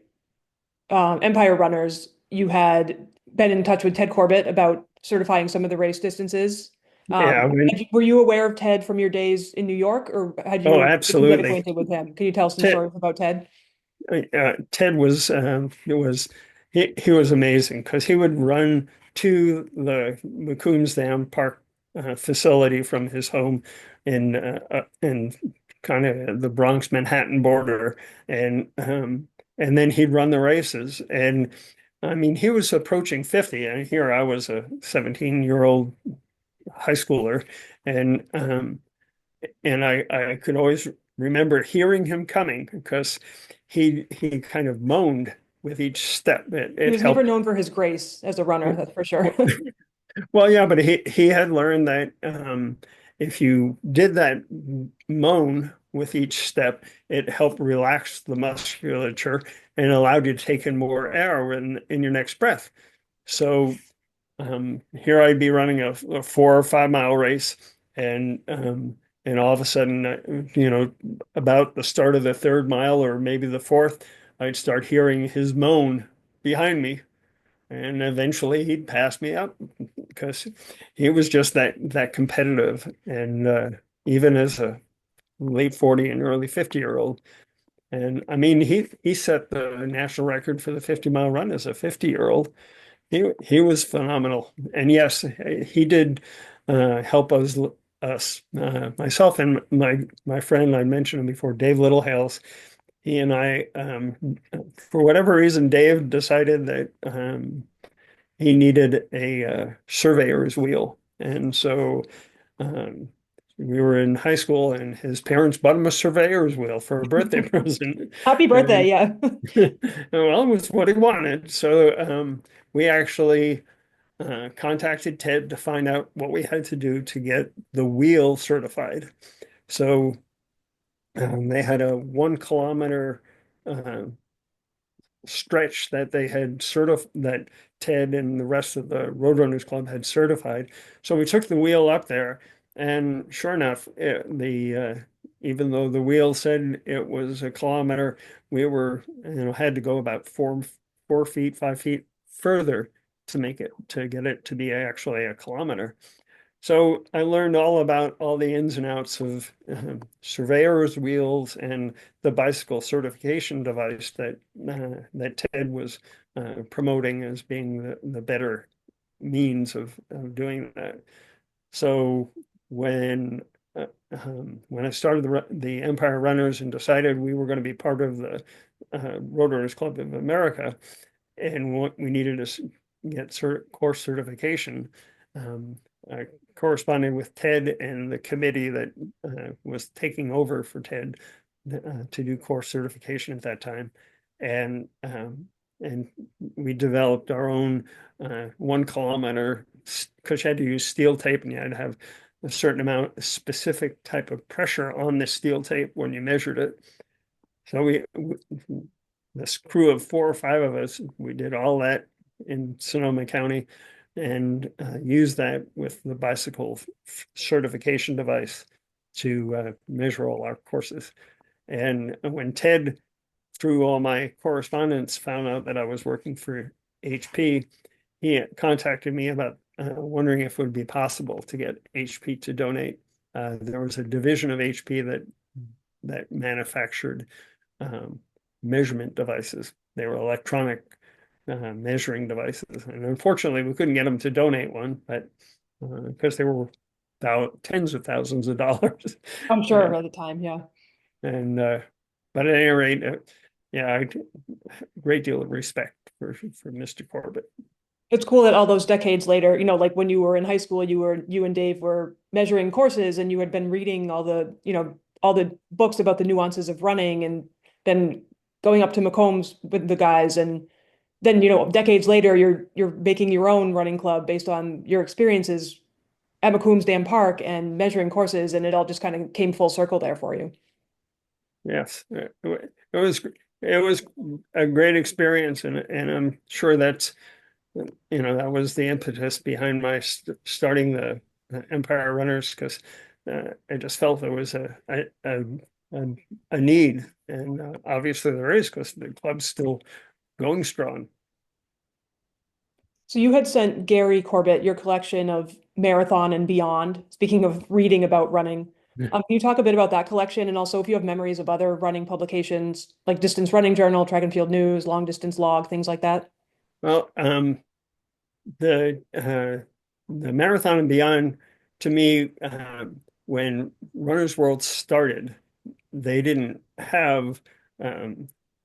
Empire Runners, you had been in touch with Ted Corbitt about certifying some of the race distances. Yeah. Were you aware of Ted from your days in New York, or Oh, did you get absolutely. acquainted with him? Can you tell some Ted, stories about Ted? Ted was he was amazing because he would run to the Macombs Dam Park facility from his home in kind of the Bronx Manhattan border, and then he'd run the races. And I mean, he was approaching 50, and here I was a 17-year-old high schooler, and I could always remember hearing him coming because he kind of moaned with each step. He It was never helped. known for his grace as a runner, that's for sure. Well, yeah, but he had learned that if you did that moan with each step, it helped relax the musculature and allowed you to take in more air in your next breath. So here I'd be running a 4 or 5 mile race, and all of a sudden, about the start of the third mile or maybe the fourth, I'd start hearing his moan behind me, and eventually he'd pass me up because he was just that competitive, and even as a late 40 and early 50-year-old. And I mean, he set the national record for the 50-mile run as a 50-year-old. He was phenomenal. And yes, he did help us us, myself and my friend I mentioned him before, Dave Littlehales. He and I, for whatever reason, Dave decided that he needed a surveyor's wheel, and so um, we were in high school, and his parents bought him a surveyor's wheel for a birthday present, Happy birthday, and yeah. well, it was what he wanted. So we actually contacted Ted to find out what we had to do to get the wheel certified. So they had a 1 kilometer uh, stretch that they had certified, that Ted and the rest of the Roadrunners Club had certified. So we took the wheel up there, and sure enough, even though the wheel said it was a kilometer, we were, had to go about 4 feet, 5 feet further to make it, to get it to be actually a kilometer. So I learned all about all the ins and outs of surveyor's wheels and the bicycle certification device that Ted was promoting as being the better means of doing that. So when when I started the Empire Runners and decided we were going to be part of the Roadrunners Club of America, and what we needed to get course certification, I corresponded with Ted and the committee that was taking over for Ted to do course certification at that time, and and we developed our own 1 kilometer, because you had to use steel tape and you had to have a certain amount, a specific type of pressure on the steel tape when you measured it. So this crew of 4 or 5 of us, we did all that in Sonoma County and used that with the bicycle certification device to measure all our courses. And when Ted, through all my correspondence, found out that I was working for HP, he contacted me about wondering if it would be possible to get HP to donate. There was a division of HP that manufactured measurement devices. They were electronic measuring devices. And unfortunately, we couldn't get them to donate one, but because they were about tens of thousands of dollars. I'm sure at the time, yeah. And but at any rate, yeah, great deal of respect for Mr. Corbitt. It's cool that all those decades later, like when you were in high school, you and Dave were measuring courses and you had been reading all the books about the nuances of running and then going up to Macombs with the guys. And then, decades later, you're making your own running club based on your experiences at Macombs Dam Park and measuring courses, and it all just kind of came full circle there for you. Yes, it was a great experience, and I'm sure that was the impetus behind my starting the Empire Runners, because I just felt there was a need, and obviously there is, because the club's still going strong. So you had sent Gary Corbitt your collection of Marathon and Beyond. Speaking of reading about running, can you talk a bit about that collection, and also if you have memories of other running publications like Distance Running Journal, Track and Field News, Long Distance Log, things like that? Well, the Marathon and Beyond, to me, when Runner's World started, they didn't have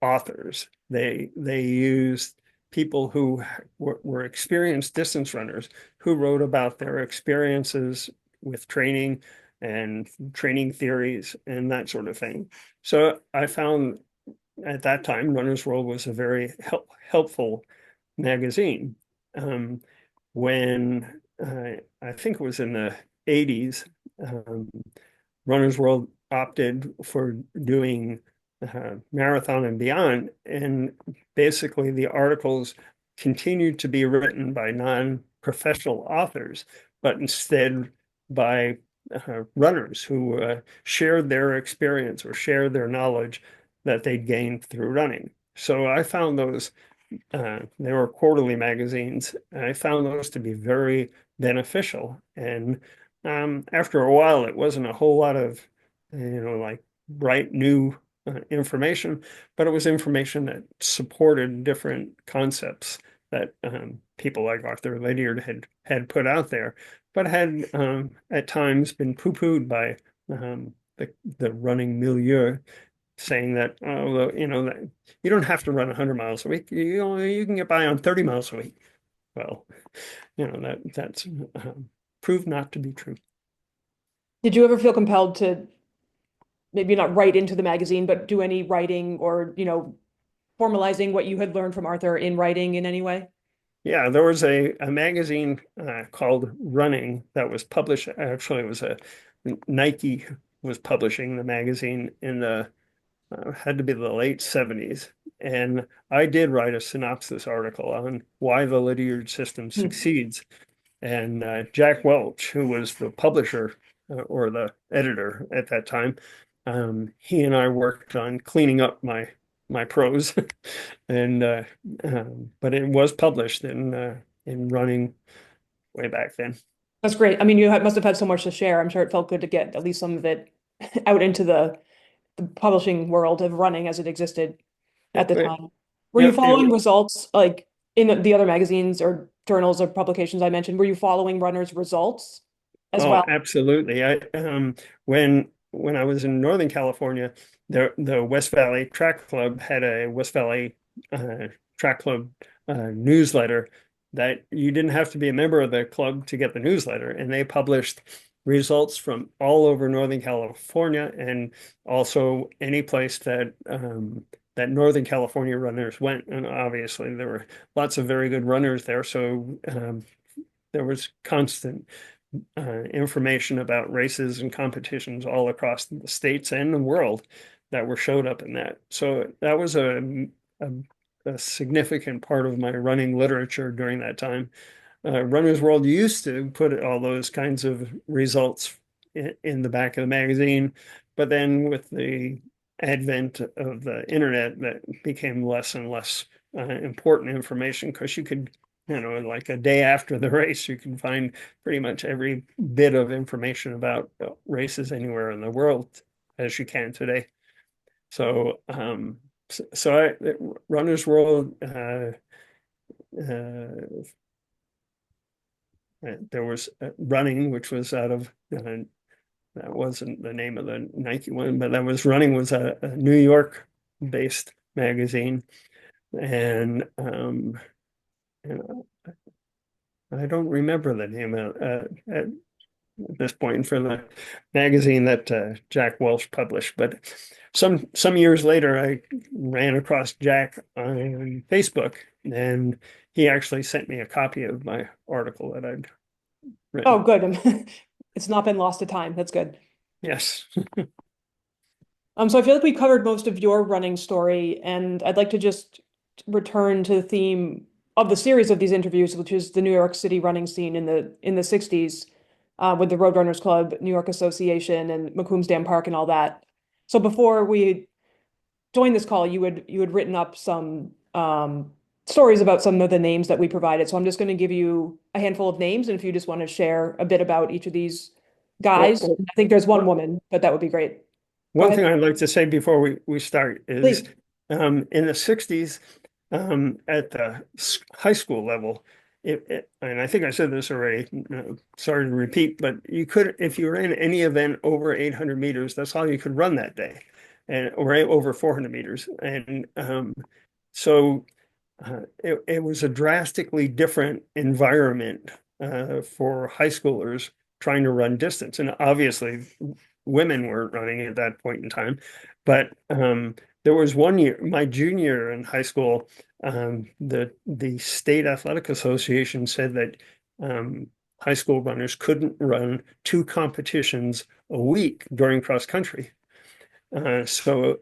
authors. They used people who were experienced distance runners who wrote about their experiences with training and training theories and that sort of thing. So I found at that time Runner's World was a very helpful magazine. When I think it was in the 80s, um, Runner's World opted for doing Marathon and Beyond, and basically the articles continued to be written by non-professional authors, but instead by runners who shared their experience or shared their knowledge that they'd gained through running. So I found those, they were quarterly magazines, and I found those to be very beneficial. And after a while, it wasn't a whole lot of, like bright new information, but it was information that supported different concepts that people like Arthur Lydiard had put out there. but had at times been poo-pooed by the running milieu, saying that, oh, that you don't have to run 100 miles a week. You can get by on 30 miles a week. Well, that's proved not to be true. Did you ever feel compelled to maybe not write into the magazine, but do any writing or, formalizing what you had learned from Arthur in writing in any way? Yeah, there was a magazine called Running that was published. Actually, it was a Nike was publishing the magazine in the had to be the late 70s. And I did write a synopsis article on why the Lydiard system Hmm. succeeds. And Jack Welch, who was the publisher or the editor at that time, he and I worked on cleaning up my prose, and but it was published in Running way back then. That's great. I mean, must have had so much to share. I'm sure it felt good to get at least some of it out into the publishing world of running as it existed Yeah, at the time. Were you yeah, following results like in the other magazines or journals or publications I mentioned? Were you following runners' results as oh, well? absolutely. I when I was in Northern California, the West Valley Track Club had a West Valley uh, Track Club newsletter that you didn't have to be a member of the club to get the newsletter, and they published results from all over Northern California and also any place that Northern California runners went. And obviously, there were lots of very good runners there, so there was constant information about races and competitions all across the states and the world that were showed up in that. So that was a, a significant part of my running literature during that time. Runner's World used to put all those kinds of results in the back of the magazine, but then with the advent of the internet, that became less and less important information because you could, like a day after the race, you can find pretty much every bit of information about races anywhere in the world as you can today. So, Runner's World, there was Running, which was out of that wasn't the name of the Nike one, but that was Running was a New York based magazine, and I don't remember the name at this point for the magazine that Jack Welch published. But some years later, I ran across Jack on Facebook, and he actually sent me a copy of my article that I'd Oh, written. good. It's not been lost to time. That's good. Yes. So I feel like we covered most of your running story, and I'd like to just return to the theme of the series of these interviews, which is the New York City running scene in the 60s, with the Roadrunners Club, New York Association, and Macombs Dam Park and all that. So before we joined this call, you had written up some stories about some of the names that we provided. So I'm just going to give you a handful of names, and if you just want to share a bit about each of these Well, guys, well, I think there's one one woman, but that would be great. Go one ahead, thing I'd like to say before we start is please. in the 60s, at the high school level, and I think I said this already, sorry to repeat, but you could, if you ran any event over 800 meters, that's all you could run that day, and or over 400 meters. And so it was a drastically different environment for high schoolers trying to run distance. And obviously, women weren't running at that point in time. But there was one year, my junior year in high school, the State Athletic Association said that high school runners couldn't run two competitions a week during cross country. So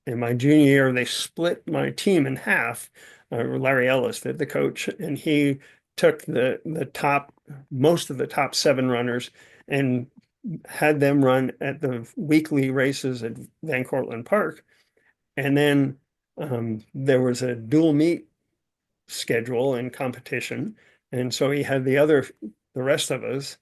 in my junior year, they split my team in half. Larry Ellis, the coach, and he took the top, most of the top seven runners and had them run at the weekly races at Van Cortlandt Park. And then there was a dual meet schedule and competition. And so he had the rest of us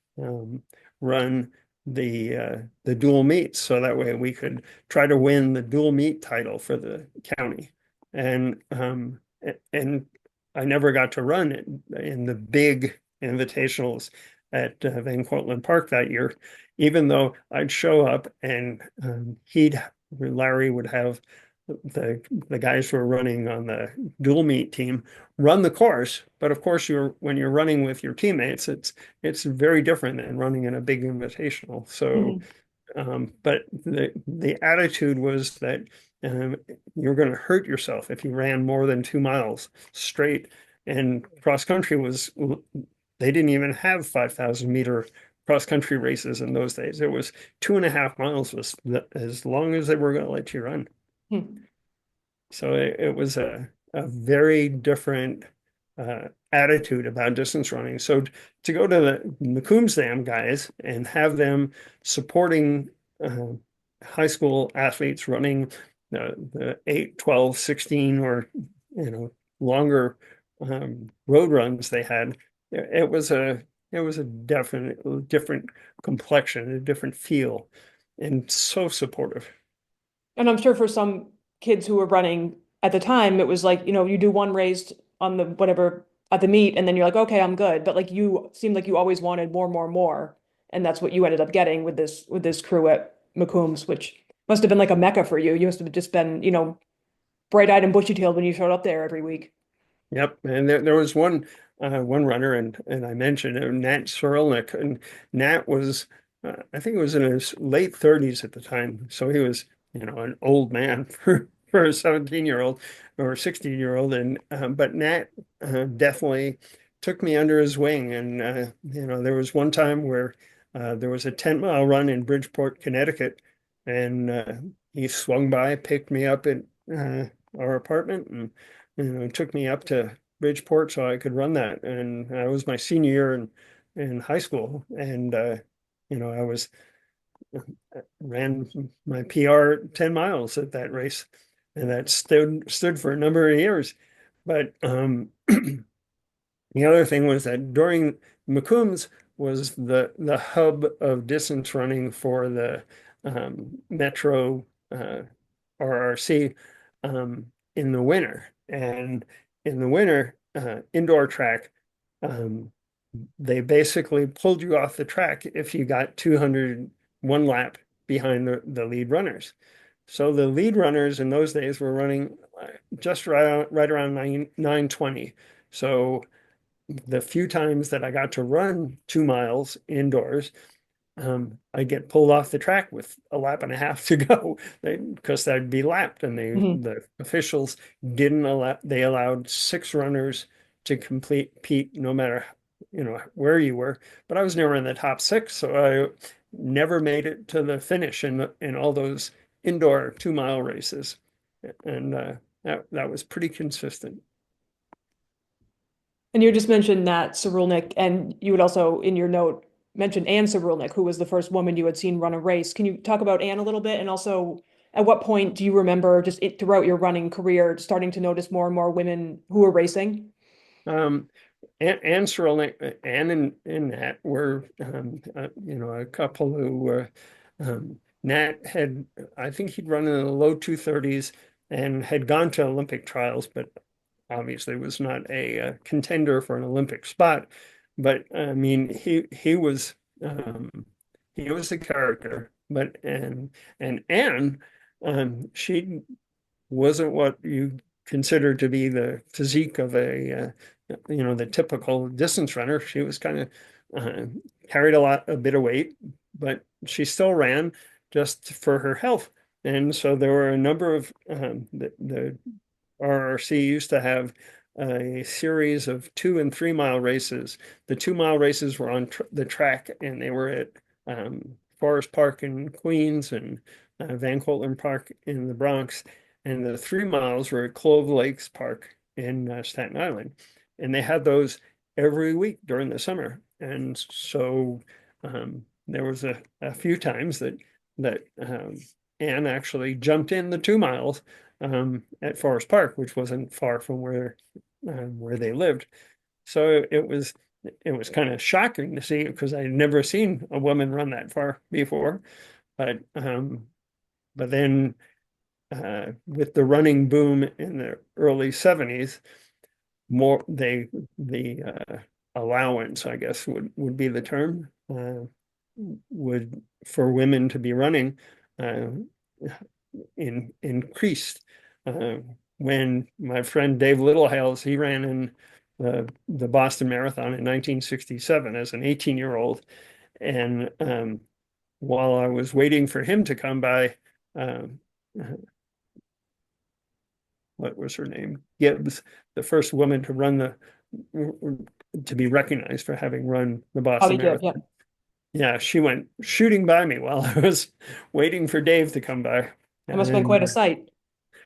run the dual meets, so that way we could try to win the dual meet title for the county. And I never got to run in the big invitationals. at Van Cortlandt Park that year, even though I'd show up and Larry would have the guys who were running on the dual meet team run the course. But of course, when you're running with your teammates, it's very different than running in a big invitational. So, Mhm. but the attitude was that um, you're going to hurt yourself if you ran more than 2 miles straight. And cross country they didn't even have 5,000 meter cross country races in those days. It was 2.5 miles was as long as they were going to let you run. Hmm. So it was a very different attitude about distance running. So to go to the Macombs Dam guys and have them supporting uh, high school athletes running the 8, 12, 16, or longer road runs they had, it was a definite different complexion, a different feel, and so supportive. And I'm sure for some kids who were running at the time, it was like, you do one race on the whatever at the meet, and then you're like, okay, I'm good. But like you seemed like you always wanted more, more, more. And that's what you ended up getting with this crew at McCombs, which must have been like a mecca for you. You must have just been, bright-eyed and bushy-tailed when you showed up there every week. Yep, and there was one runner, and I mentioned Nat Cirulnick, and Nat was I think he was in his late 30s at the time, so he was an old man for a 17-year-old or 16-year-old, and but Nat definitely took me under his wing, and there was one time where there was a 10-mile run in Bridgeport, Connecticut, and he swung by, picked me up at our apartment, and took me up to Bridgeport so I could run that. And I was my senior year in high school. And, I ran my PR 10 miles at that race. And that stood for a number of years. But the other thing was that during McCombs was the hub of distance running for the Metro RRC in the winter. And in the winter, indoor track, um, they basically pulled you off the track if you got 201 lap behind the lead runners. So the lead runners in those days were running just right around 920. So the few times that I got to run 2 miles indoors, I get pulled off the track with a lap and a half to go because I'd be lapped, and Mhm. the officials didn't allow. They allowed 6 runners to compete no matter where you were. But I was never in the top six, so I never made it to the finish in all those indoor 2 mile races, and that was pretty consistent. And you just mentioned Nat Cirulnick, and you would also, in your note, mention Anne Cirulnick, who was the first woman you had seen run a race. Can you talk about Anne a little bit? And also, at what point do you remember throughout your running career starting to notice more and more women who were racing? Um, and Cyrillic and Nat were, a couple who Nat had, I think he'd run in the low 230s and had gone to Olympic trials, but obviously was not a contender for an Olympic spot. But I mean, um, he was a character, and Anne, she wasn't what you consider to be the physique of the typical distance runner. She was kind of uh, carried a bit of weight, but she still ran just for her health. And so there were a number of the RRC used to have a series of 2 and 3 mile races. The 2 mile races were on the track, and they were at Forest Park in Queens and Van Cortlandt Park in the Bronx. And the 3 miles were at Clove Lakes Park in Staten Island. And they had those every week during the summer. And so there was a few times that Anne actually jumped in the 2 miles at Forest Park, which wasn't far from where they lived. So it was kind of shocking to see because I'd never seen a woman run that far before. But then with the running boom in the early 70s, more the allowance, I guess would be the term, would for women to be running uh, increased. Uh, when my friend Dave Littlehales, he ran in the Boston Marathon in 1967 as an 18-year-old. And while I was waiting for him to come by, um, what was her name? Gibbs, the first woman to run to be recognized for having run the Holly Boston Gibb, yeah. Marathon. Yeah, she went shooting by me while I was waiting for Dave to come by. That must have been quite a And sight.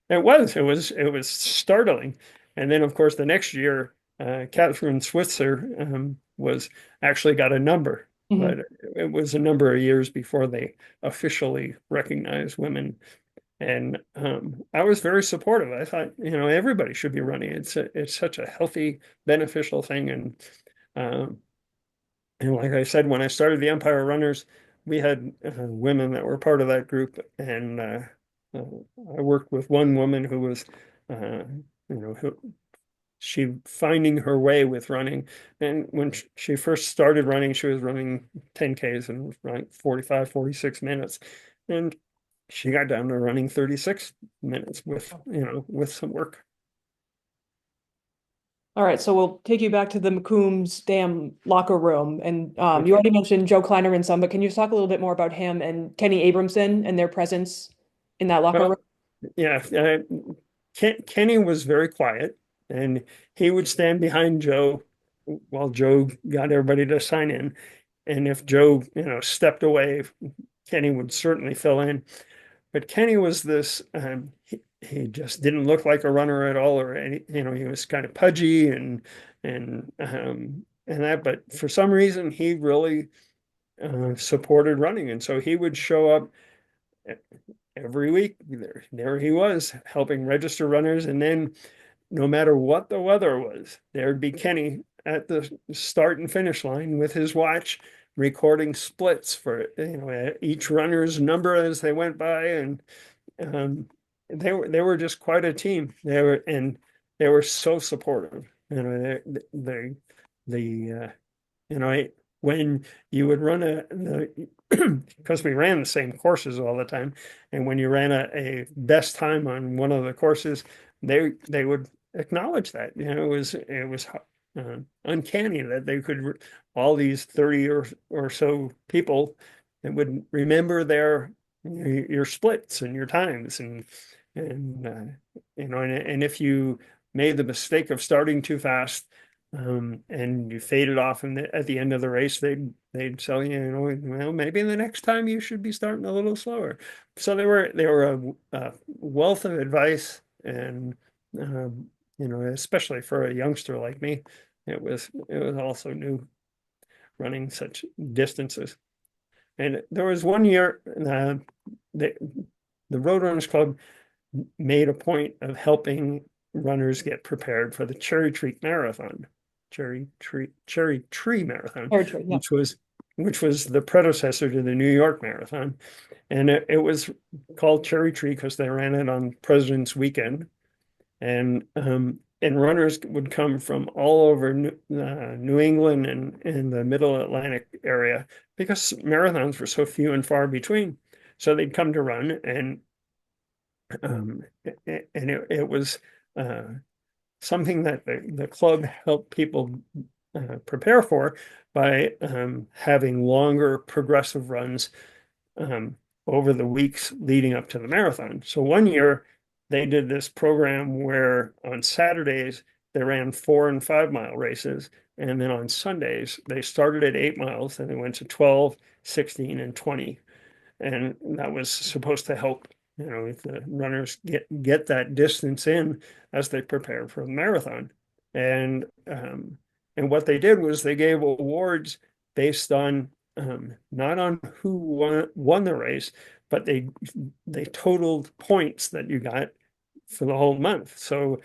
it was startling. And then, of course, the next year, Catherine Switzer was actually got a number, Mhm. but it was a number of years before they officially recognized women. And I was very supportive. I thought, everybody should be running. It's such a healthy, beneficial thing. Um, and like I said, when I started the Empire Runners, we had women that were part of that group, and uh, I worked with one woman who was, who she finding her way with running. And when she first started running, she was running 10Ks in like 45, 46 minutes. And she got down to running 36 minutes with some work. All right, so we'll take you back to the Macombs Dam locker room. And you Okay. already mentioned Joe Kleinerman some, but can you talk a little bit more about him and Kenny Abramson and their presence in that locker room? Well, yeah, Kenny was very quiet, and he would stand behind Joe while Joe got everybody to sign in. And if Joe, stepped away, Kenny would certainly fill in. But Kenny was this, he just didn't look like a runner at all, or any, he was kind of pudgy and that, but for some reason he really supported running. And so he would show up every week. There he was helping register runners. And then no matter what the weather was, there'd be Kenny at the start and finish line with his watch recording splits for each runner's number as they went by. And um, they were just quite a team. They were so supportive. The when you would run because we ran the same courses all the time, and when you ran a best time on one of the courses, they would acknowledge that. It was uncanny that they could all these 30 or so people that would remember your splits and your times and if you made the mistake of starting too fast and you faded off at the end of the race, they'd tell you, well, maybe the next time you should be starting a little slower. So they were a wealth of advice, and especially for a youngster like me, it was also new running such distances. And there was one year the the Roadrunners Club made a point of helping runners get prepared for the Cherry Tree Marathon, Territory, yeah. which was the predecessor to the New York Marathon. And it was called Cherry Tree because they ran it on President's Weekend. And runners would come from all over New England and the Middle Atlantic area because marathons were so few and far between. So they'd come to run, um, it was uh, something that the club helped people prepare for by having longer progressive runs um, over the weeks leading up to the marathon. So one year they did this program where on Saturdays they ran 4 and 5 mile races. And then on Sundays they started at 8 miles and they went to 12, 16, and 20. And that was supposed to help, if the runners get that distance in as they prepare for the marathon. And and what they did was they gave awards based on not on who won the race, but they totaled points that you got for the whole month. So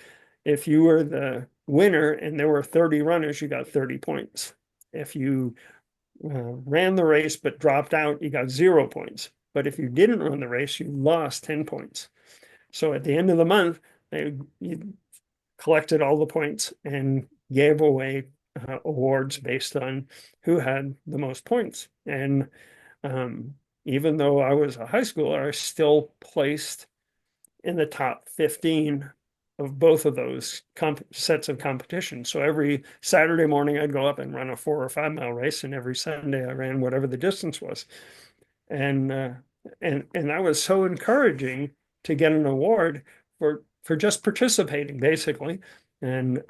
if you were the winner and there were 30 runners, you got 30 points. If you ran the race but dropped out, you got 0 points. But if you didn't run the race, you lost 10 points. So at the end of the month, you collected all the points and gave away awards based on who had the most points. And um, even though I was a high schooler, I still placed in the top 15 of both of those sets of competitions. So every Saturday morning, I'd go up and run a 4 or 5 mile race, and every Sunday, I ran whatever the distance was. And that was so encouraging to get an award for just participating, basically. And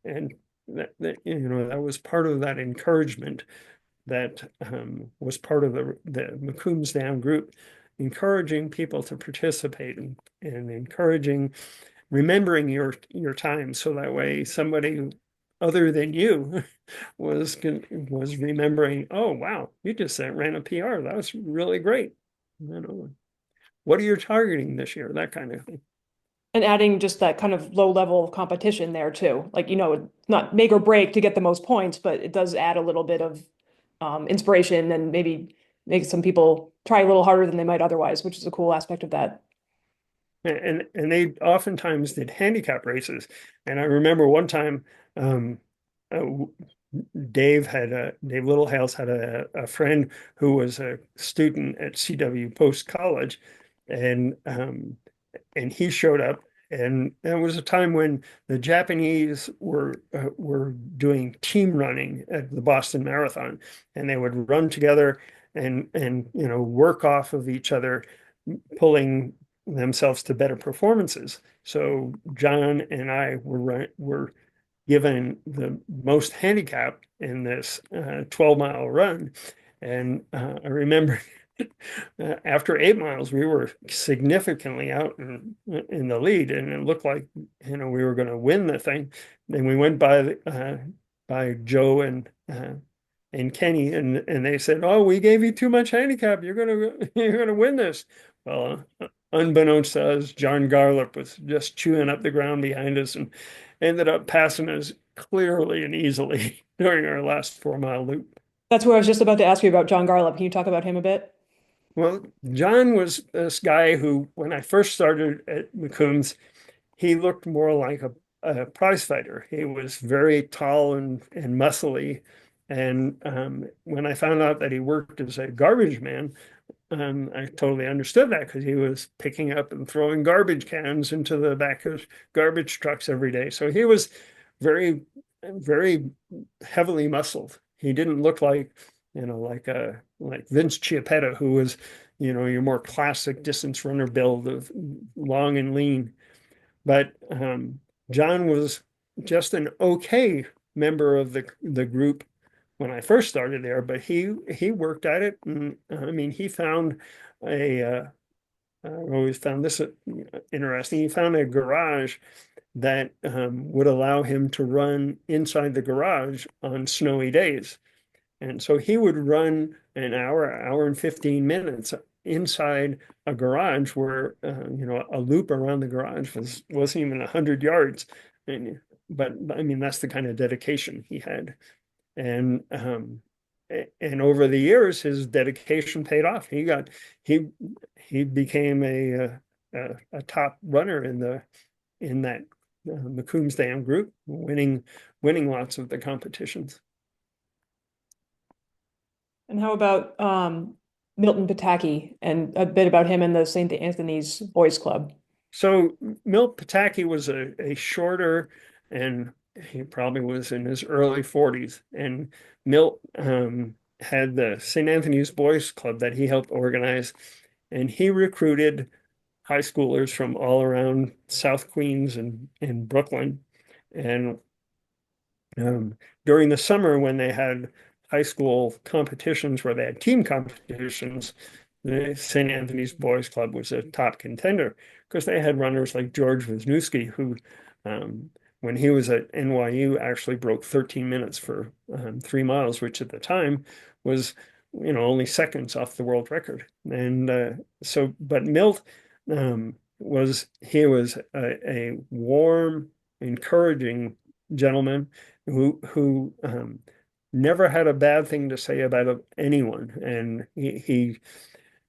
that was part of that encouragement that was part of the Macombs Dam group, encouraging people to participate and encouraging remembering your time, so that way somebody other than you was remembering, oh wow, you just ran a PR. That was really great. What are you targeting this year? That kind of thing. And adding just that kind of low level of competition there too. Like, it's not make or break to get the most points, but it does add a little bit of inspiration and maybe make some people try a little harder than they might otherwise, which is a cool aspect of that. And they oftentimes did handicap races. And I remember one time, uh, Dave Littlehales had a friend who was a student at CW Post College, and he showed up, and it was a time when the Japanese were doing team running at the Boston Marathon, and they would run together and work off of each other, pulling themselves to better performances. So John and I were given the most handicap in this 12-mile run. And I remember after 8 miles, we were significantly out in the lead, and it looked like we were going to win the thing. Then we went by Joe and Kenny, and they said, "Oh, we gave you too much handicap. You're gonna win this." Well, unbeknownst to us, John Garlepp was just chewing up the ground behind us and ended up passing us clearly and easily during our last 4 mile loop. That's what I was just about to ask you about John Garlepp. Can you talk about him a bit? Well, John was this guy who, when I first started at McCombs, he looked more like a prize fighter. He was very tall and muscly. And when I found out that he worked as a garbage man, I totally understood that, because he was picking up and throwing garbage cans into the back of garbage trucks every day. So he was very, very heavily muscled. He didn't look like Vince Chiappetta, who was, your more classic distance runner build of long and lean. But John was just an okay member of the group when I first started there, but he worked at it, and I mean, he found I always found this interesting. He found a garage that would allow him to run inside the garage on snowy days. And so he would run an hour and 15 minutes inside a garage where, a loop around the garage wasn't even 100 yards. But I mean, that's the kind of dedication he had. And over the years, his dedication paid off. He became a top runner in that Macombs Dam group, winning lots of the competitions. And how about Milton Pataki and a bit about him and the St. Anthony's Boys Club? So Milt Pataki was a shorter, and he probably was in his early 40s. And Milt had the St. Anthony's Boys Club that he helped organize, and he recruited high schoolers from all around South Queens and Brooklyn. And during the summer, when they had high school competitions where they had team competitions, the St. Anthony's Boys Club was a top contender, because they had runners like George Wisniewski, who, when he was at NYU, actually broke 13 minutes for 3 miles, which at the time was, only seconds off the world record. And but Milt was a warm, encouraging gentleman who never had a bad thing to say about anyone, and he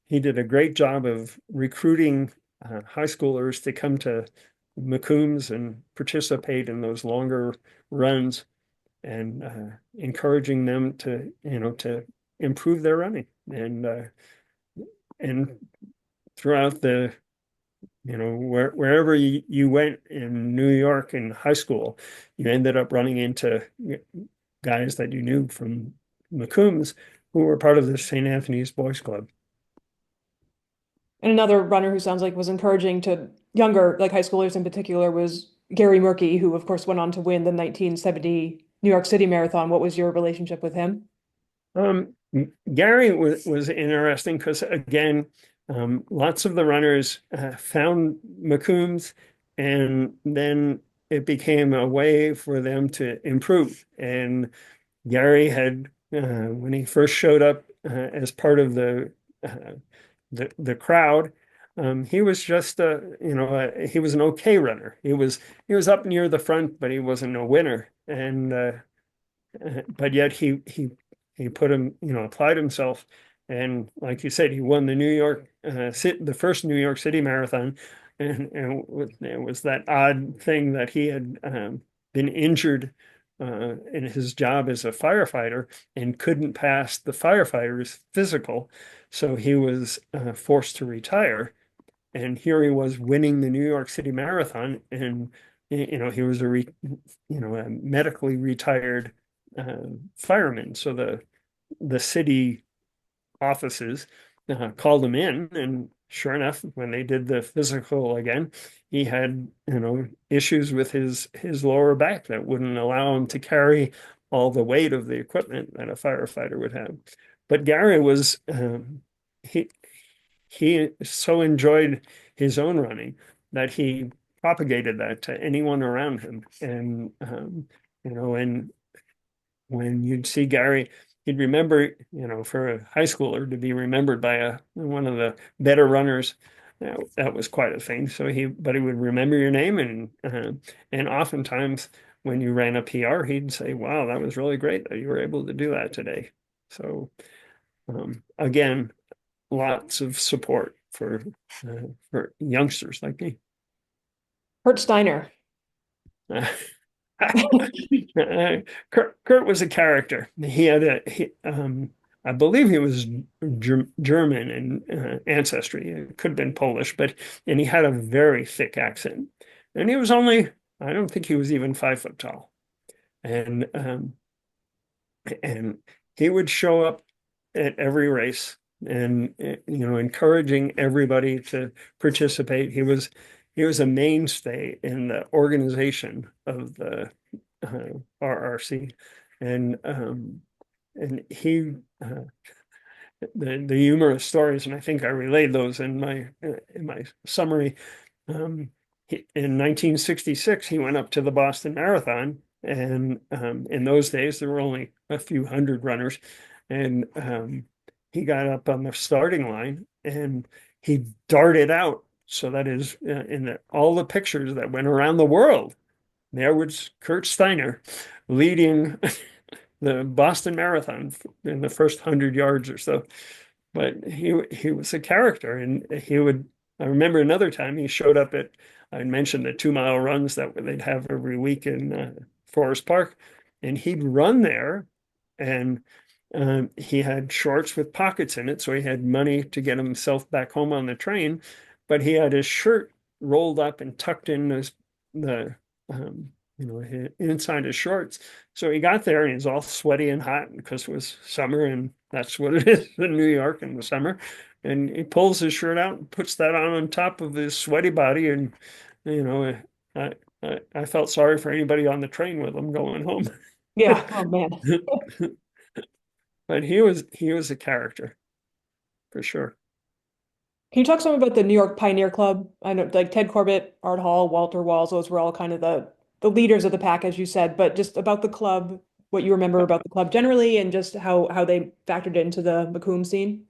did a great job of recruiting high schoolers to come to Macombs and participate in those longer runs. and encouraging them to, to improve their running. And throughout the, wherever you went in New York in high school, you ended up running into guys that you knew from Macombs who were part of the St. Anthony's Boys Club. And another runner who sounds like was encouraging to younger, like high schoolers in particular, was Gary Murky, who of course went on to win the 1970 New York City Marathon. What was your relationship with him? Um, Gary was interesting because, again, lots of the runners found Macombs, and then it became a way for them to improve. And Gary had, when he first showed up as part of uh, the crowd, he was just he was an okay runner. He was up near the front, but he wasn't no winner. And but yet he put him, applied himself, and like you said, he won the the first New York City Marathon, and it was that odd thing that he had been injured in his job as a firefighter and couldn't pass the firefighter's physical, so he was forced to retire. And here he was winning the New York City Marathon, and he was a medically retired fireman. So the city offices called him in, and sure enough, when they did the physical again, he had issues with his lower back that wouldn't allow him to carry all the weight of the equipment that a firefighter would have. But Gary was he he so enjoyed his own running that he propagated that to anyone around him. And and when you'd see Gary, he'd remember, for a high schooler to be remembered by one of the better runners. That was quite a thing. But he would remember your name, and oftentimes when you ran a PR, he'd say, "Wow, that was really great that you were able to do that today." So again, lots of support for youngsters like me. Kurt Steiner. Kurt was a character. I believe he was German in ancestry. It could have been Polish, and he had a very thick accent. And he was I don't think he was even 5 foot tall. And and he would show up at every race and encouraging everybody to participate. He was a mainstay in the organization of the RRC, and he the humorous stories, and I think I relayed those in my summary. In 1966, he went up to the Boston Marathon, and in those days there were only a few hundred runners, and he got up on the starting line and he darted out. So that is all the pictures that went around the world. There was Kurt Steiner leading the Boston Marathon in the first 100 yards or so. But he was a character, and I remember another time he showed up I mentioned the 2 mile runs that they'd have every week in Forest Park, and he'd run there, and he had shorts with pockets in it, so he had money to get himself back home on the train, but he had his shirt rolled up and tucked in the inside his shorts. So he got there and he's all sweaty and hot because it was summer, and that's what it is in New York in the summer. And he pulls his shirt out and puts that on top of his sweaty body, and you know, I I felt sorry for anybody on the train with him going home. Yeah. Oh man. But he was a character for sure. Can you talk some about the New York Pioneer Club? I know like Ted Corbitt, Art Hall, Walter Walls, those were all kind of the leaders of the pack, as you said, but just about the club, what you remember about the club generally, and just how they factored into the Macomb scene.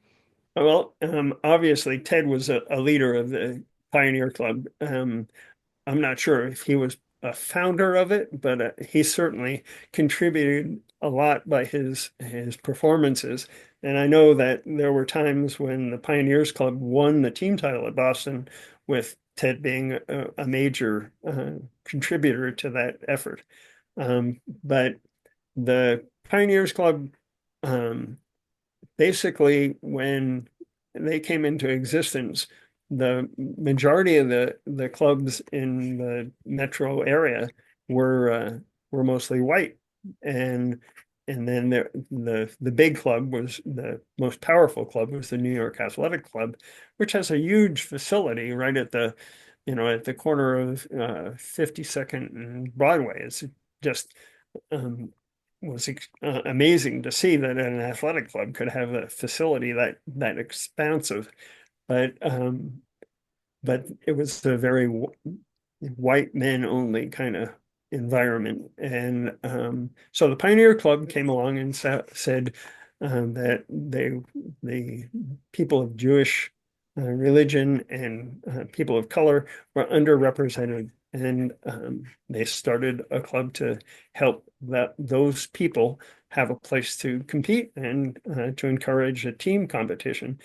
Well, obviously Ted was a leader of the Pioneer Club. I'm not sure if he was a founder of it, but he certainly contributed a lot by his performances. And I know that there were times when the Pioneers Club won the team title at Boston, with Ted being a major contributor to that effort. But the Pioneers Club, um, basically, when they came into existence, the majority of the clubs in the metro area were were mostly white, and then the big club was the most powerful club was the New York Athletic Club, which has a huge facility right at the at the corner of 52nd and Broadway. It's just um, was amazing to see that an athletic club could have a facility that expansive, but it was a very white men only kind of environment, and so the Pioneer Club came along and said that the people of Jewish religion and people of color were underrepresented, and they started a club to help those people have a place to compete and to encourage a team competition.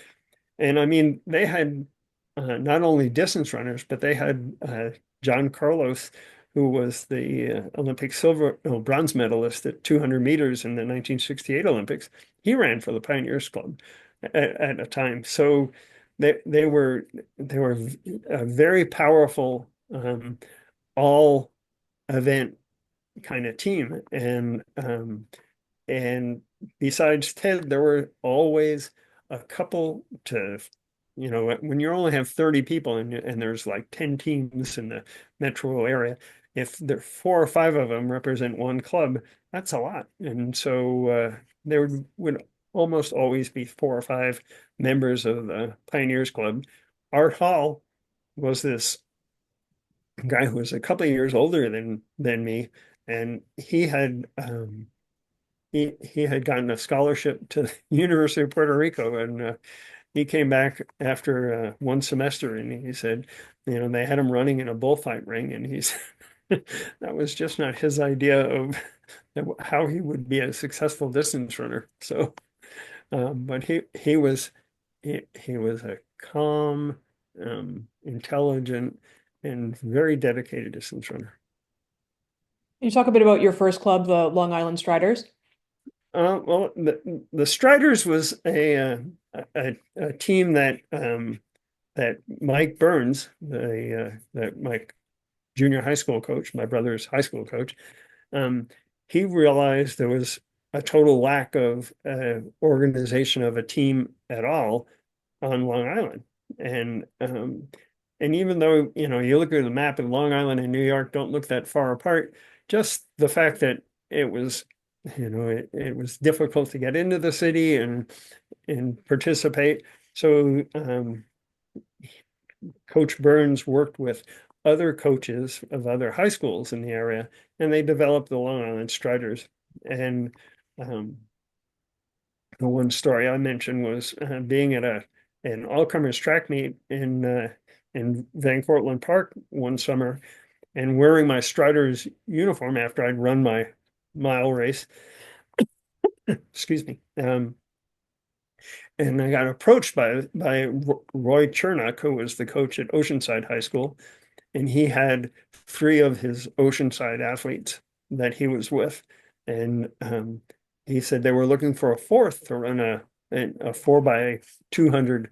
And I mean, they had not only distance runners, but they had John Carlos, who was the Olympic bronze medalist at 200 meters in the 1968 Olympics. He ran for the Pioneers Club at a time. So they were a very powerful all event kind of team. And besides Ted, there were always a couple to, when you only have 30 people and there's like 10 teams in the metro area, if there 4 or 5 of them represent one club, that's a lot. And so there would almost always be 4 or 5 members of the Pioneers Club. Art Hall was this guy who was a couple of years older than me, and he had gotten a scholarship to the University of Puerto Rico, and he came back after 1 semester, and he said, they had him running in a bullfight ring, and he's that was just not his idea of how he would be a successful distance runner. So, but he was a calm, intelligent, and very dedicated distance runner. Can you talk a bit about your first club, the Long Island Striders? Well, the Striders was a team that Mike Burns, my junior high school coach, my brother's high school coach, he realized there was a total lack of organization of a team at all on Long Island, and even though you look at the map, and Long Island and New York don't look that far apart, just the fact that it was it was difficult to get into the city and participate. So Coach Burns worked with other coaches of other high schools in the area, and they developed the Long Island Striders. And the one story I mentioned was being at an all-comers track meet in Van Cortlandt Park one summer, and wearing my Striders uniform after I'd run my mile race. Excuse me. And I got approached by Roy Chernock, who was the coach at Oceanside High School, and he had 3 of his Oceanside athletes that he was with, and he said they were looking for a 4th to run a 4x200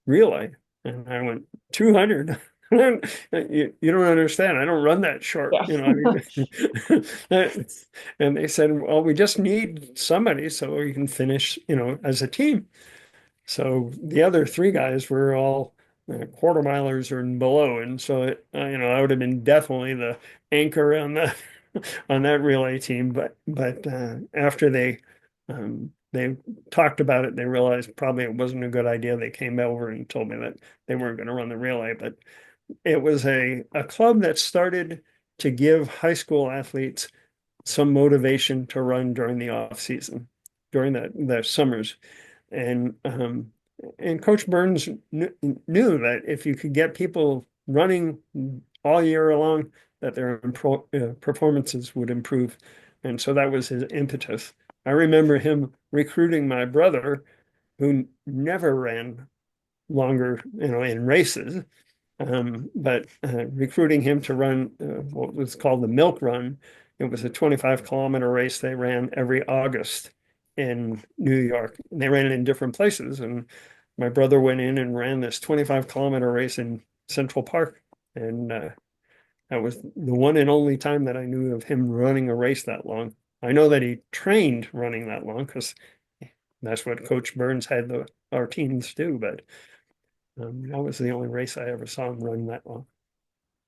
relay, and I went 200. You don't understand. I don't run that short, Yeah. I mean, and they said, well, we just need somebody so we can finish, as a team. So the other 3 guys were all quarter milers or below, and so I would have been definitely the anchor on the on that relay team. But after they talked about it, they realized probably it wasn't a good idea. They came over and told me that they weren't going to run the relay, but it was a club that started to give high school athletes some motivation to run during the off season, during the summers. And Coach Burns knew that if you could get people running all year long, that their performances would improve. And so that was his impetus. I remember him recruiting my brother, who never ran longer, in races, but recruiting him to run what was called the milk run. It was a 25-kilometer race they ran every August in New York. And they ran it in different places. And my brother went in and ran this 25-kilometer race in Central Park. And that was the one and only time that I knew of him running a race that long. I know that he trained running that long because that's what Coach Burns had our teams do, but that was the only race I ever saw him run that long.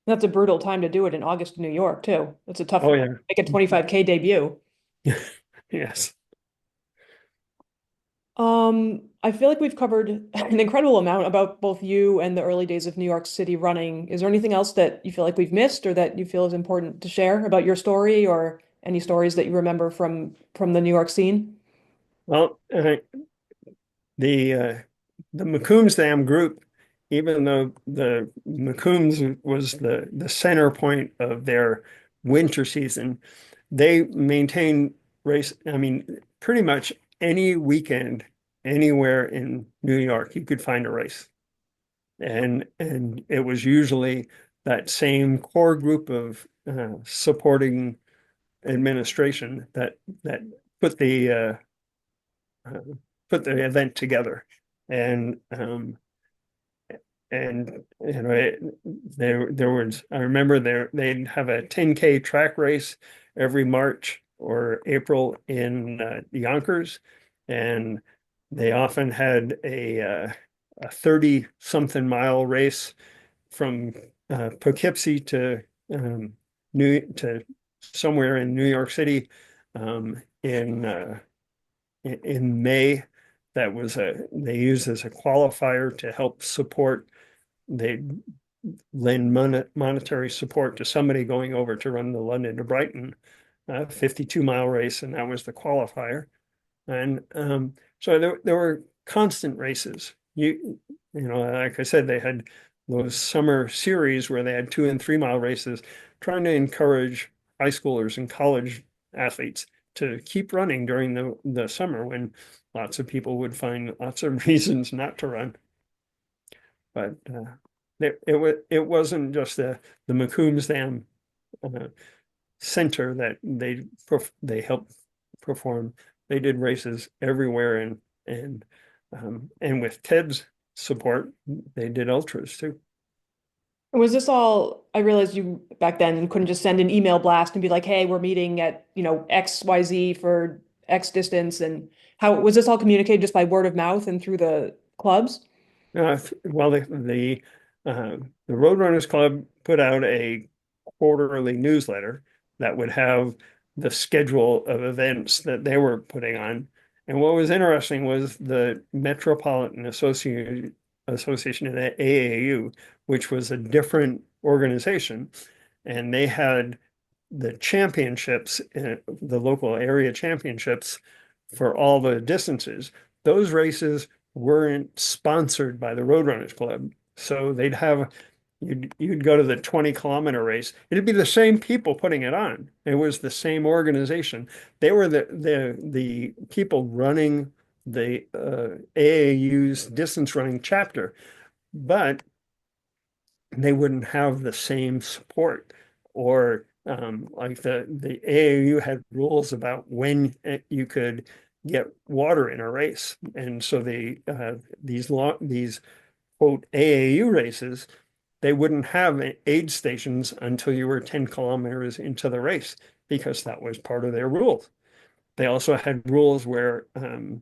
That's a brutal time to do it in August in New York, too. It's a tough, Oh yeah, like a 25K debut. yes. I feel like we've covered an incredible amount about both you and the early days of New York City running. Is there anything else that you feel like we've missed or that you feel is important to share about your story or any stories that you remember from the New York scene? Well, the uh, the Macombs Dam group, even though the Macombs was the center point of their winter season, they maintained race. I mean, pretty much any weekend, anywhere in New York, you could find a race, and it was usually that same core group of supporting administration that put the uh, put the event together, and there was I remember they'd have a 10K track race every March or April in Yonkers, and they often had a 30 something mile race from Poughkeepsie to New to somewhere in New York City in May. That was they used as a qualifier to help support. They lend monetary support to somebody going over to run the London to Brighton 52-mile race, and that was the qualifier. And so there were constant races. Like I said, they had those summer series where they had 2 and 3 mile races, trying to encourage high schoolers and college athletes to keep running during the summer when lots of people would find lots of reasons not to run. But it wasn't just the Macombs Dam uh, center that they helped perform. They did races everywhere, and with Ted's support, they did ultras too. Was this all, I realized you back then couldn't just send an email blast and be like, hey, we're meeting at, XYZ for X distance. And how was this all communicated just by word of mouth and through the clubs? Well, the Roadrunners Club put out a quarterly newsletter that would have the schedule of events that they were putting on. And what was interesting was the Metropolitan Association of the AAU, which was a different organization, and they had the championships, the local area championships for all the distances. Those races weren't sponsored by the Roadrunners Club. So you'd go to the 20-kilometer race. It'd be the same people putting it on. It was the same organization. They were the people running the AAU's distance running chapter, but they wouldn't have the same support or like the AAU had rules about when you could get water in a race, and so these quote AAU races, they wouldn't have aid stations until you were 10 kilometers into the race because that was part of their rules. They also had rules where in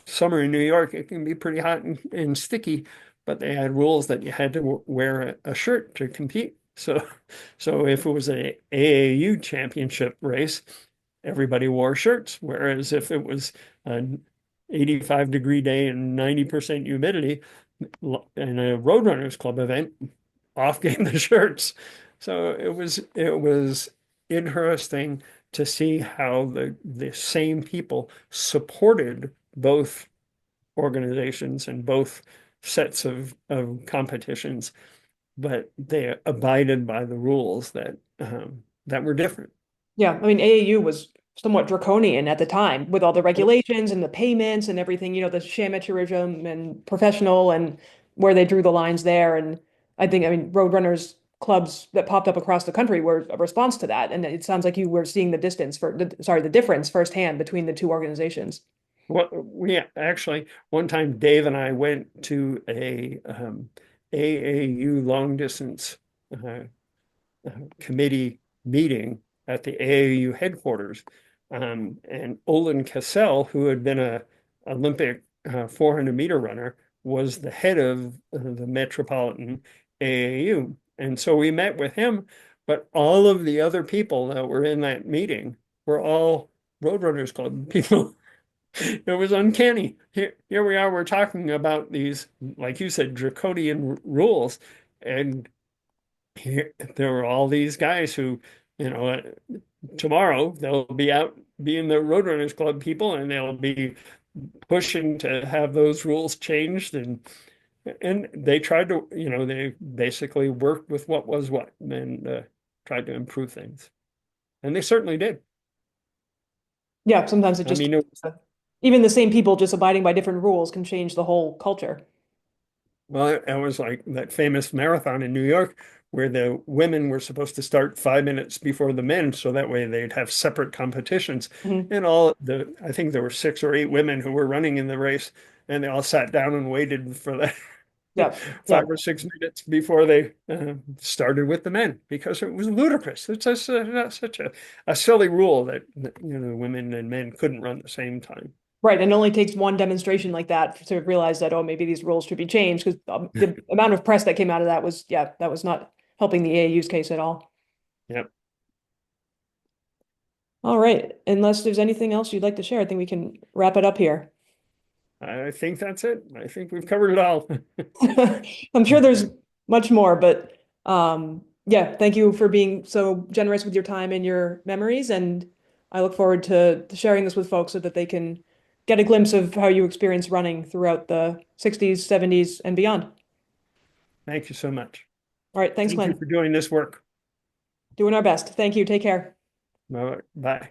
summer in New York, it can be pretty hot and sticky, but they had rules that you had to wear a shirt to compete. So if it was a AAU championship race, everybody wore shirts. Whereas if it was an 85-degree day and 90% humidity in a Roadrunners Club event, off came the shirts. So it was interesting to see how the same people supported both organizations and both sets of competitions, but they abided by the rules that were different. Yeah, I mean, AAU was somewhat draconian at the time with all the regulations and the payments and everything, the amateurism and professional and where they drew the lines there. And I mean, Roadrunners clubs that popped up across the country were a response to that. And it sounds like you were seeing the difference firsthand between the two organizations. Well, we actually, one time Dave and I went to a AAU long distance uh, committee meeting at the AAU headquarters. And Olin Cassell, who had been a Olympic 400-meter runner, was the head of the Metropolitan AAU. And so we met with him, but all of the other people that were in that meeting were all Roadrunners Club people. It was uncanny. Here we are, we're talking about these, like you said, draconian rules. And here there were all these guys who, you know, tomorrow they'll be out being the Roadrunners Club people and they'll be pushing to have those rules changed. And they tried to, you know, they basically worked with what was what and tried to improve things. And they certainly did. Yeah, sometimes it I just mean, it, even the same people just abiding by different rules can change the whole culture. well, it was like that famous marathon in New York where the women were supposed to start 5 minutes before the men, so that way they'd have separate competitions. Mhm. And I think there were 6 or 8 women who were running in the race, and they all sat down and waited for that Yeah, yeah. 5 or 6 minutes before they started with the men because it was ludicrous. It's such a silly rule that, you know, women and men couldn't run at the same time. Right, and it only takes one demonstration like that to realize that, oh, maybe these rules should be changed, because the amount of press that came out of that was, yeah, that was not helping the AAU's case at all. Yep. All right, unless there's anything else you'd like to share, I think we can wrap it up here. I think that's it. I think we've covered it all. I'm sure there's much more, but yeah, thank you for being so generous with your time and your memories, and I look forward to sharing this with folks so that they can get a glimpse of how you experienced running throughout the 60s, 70s, and beyond. Thank you so much. All right, thanks, Thank you Glenn. for doing this work. Doing our best. Thank you. Take care. Bye. Bye.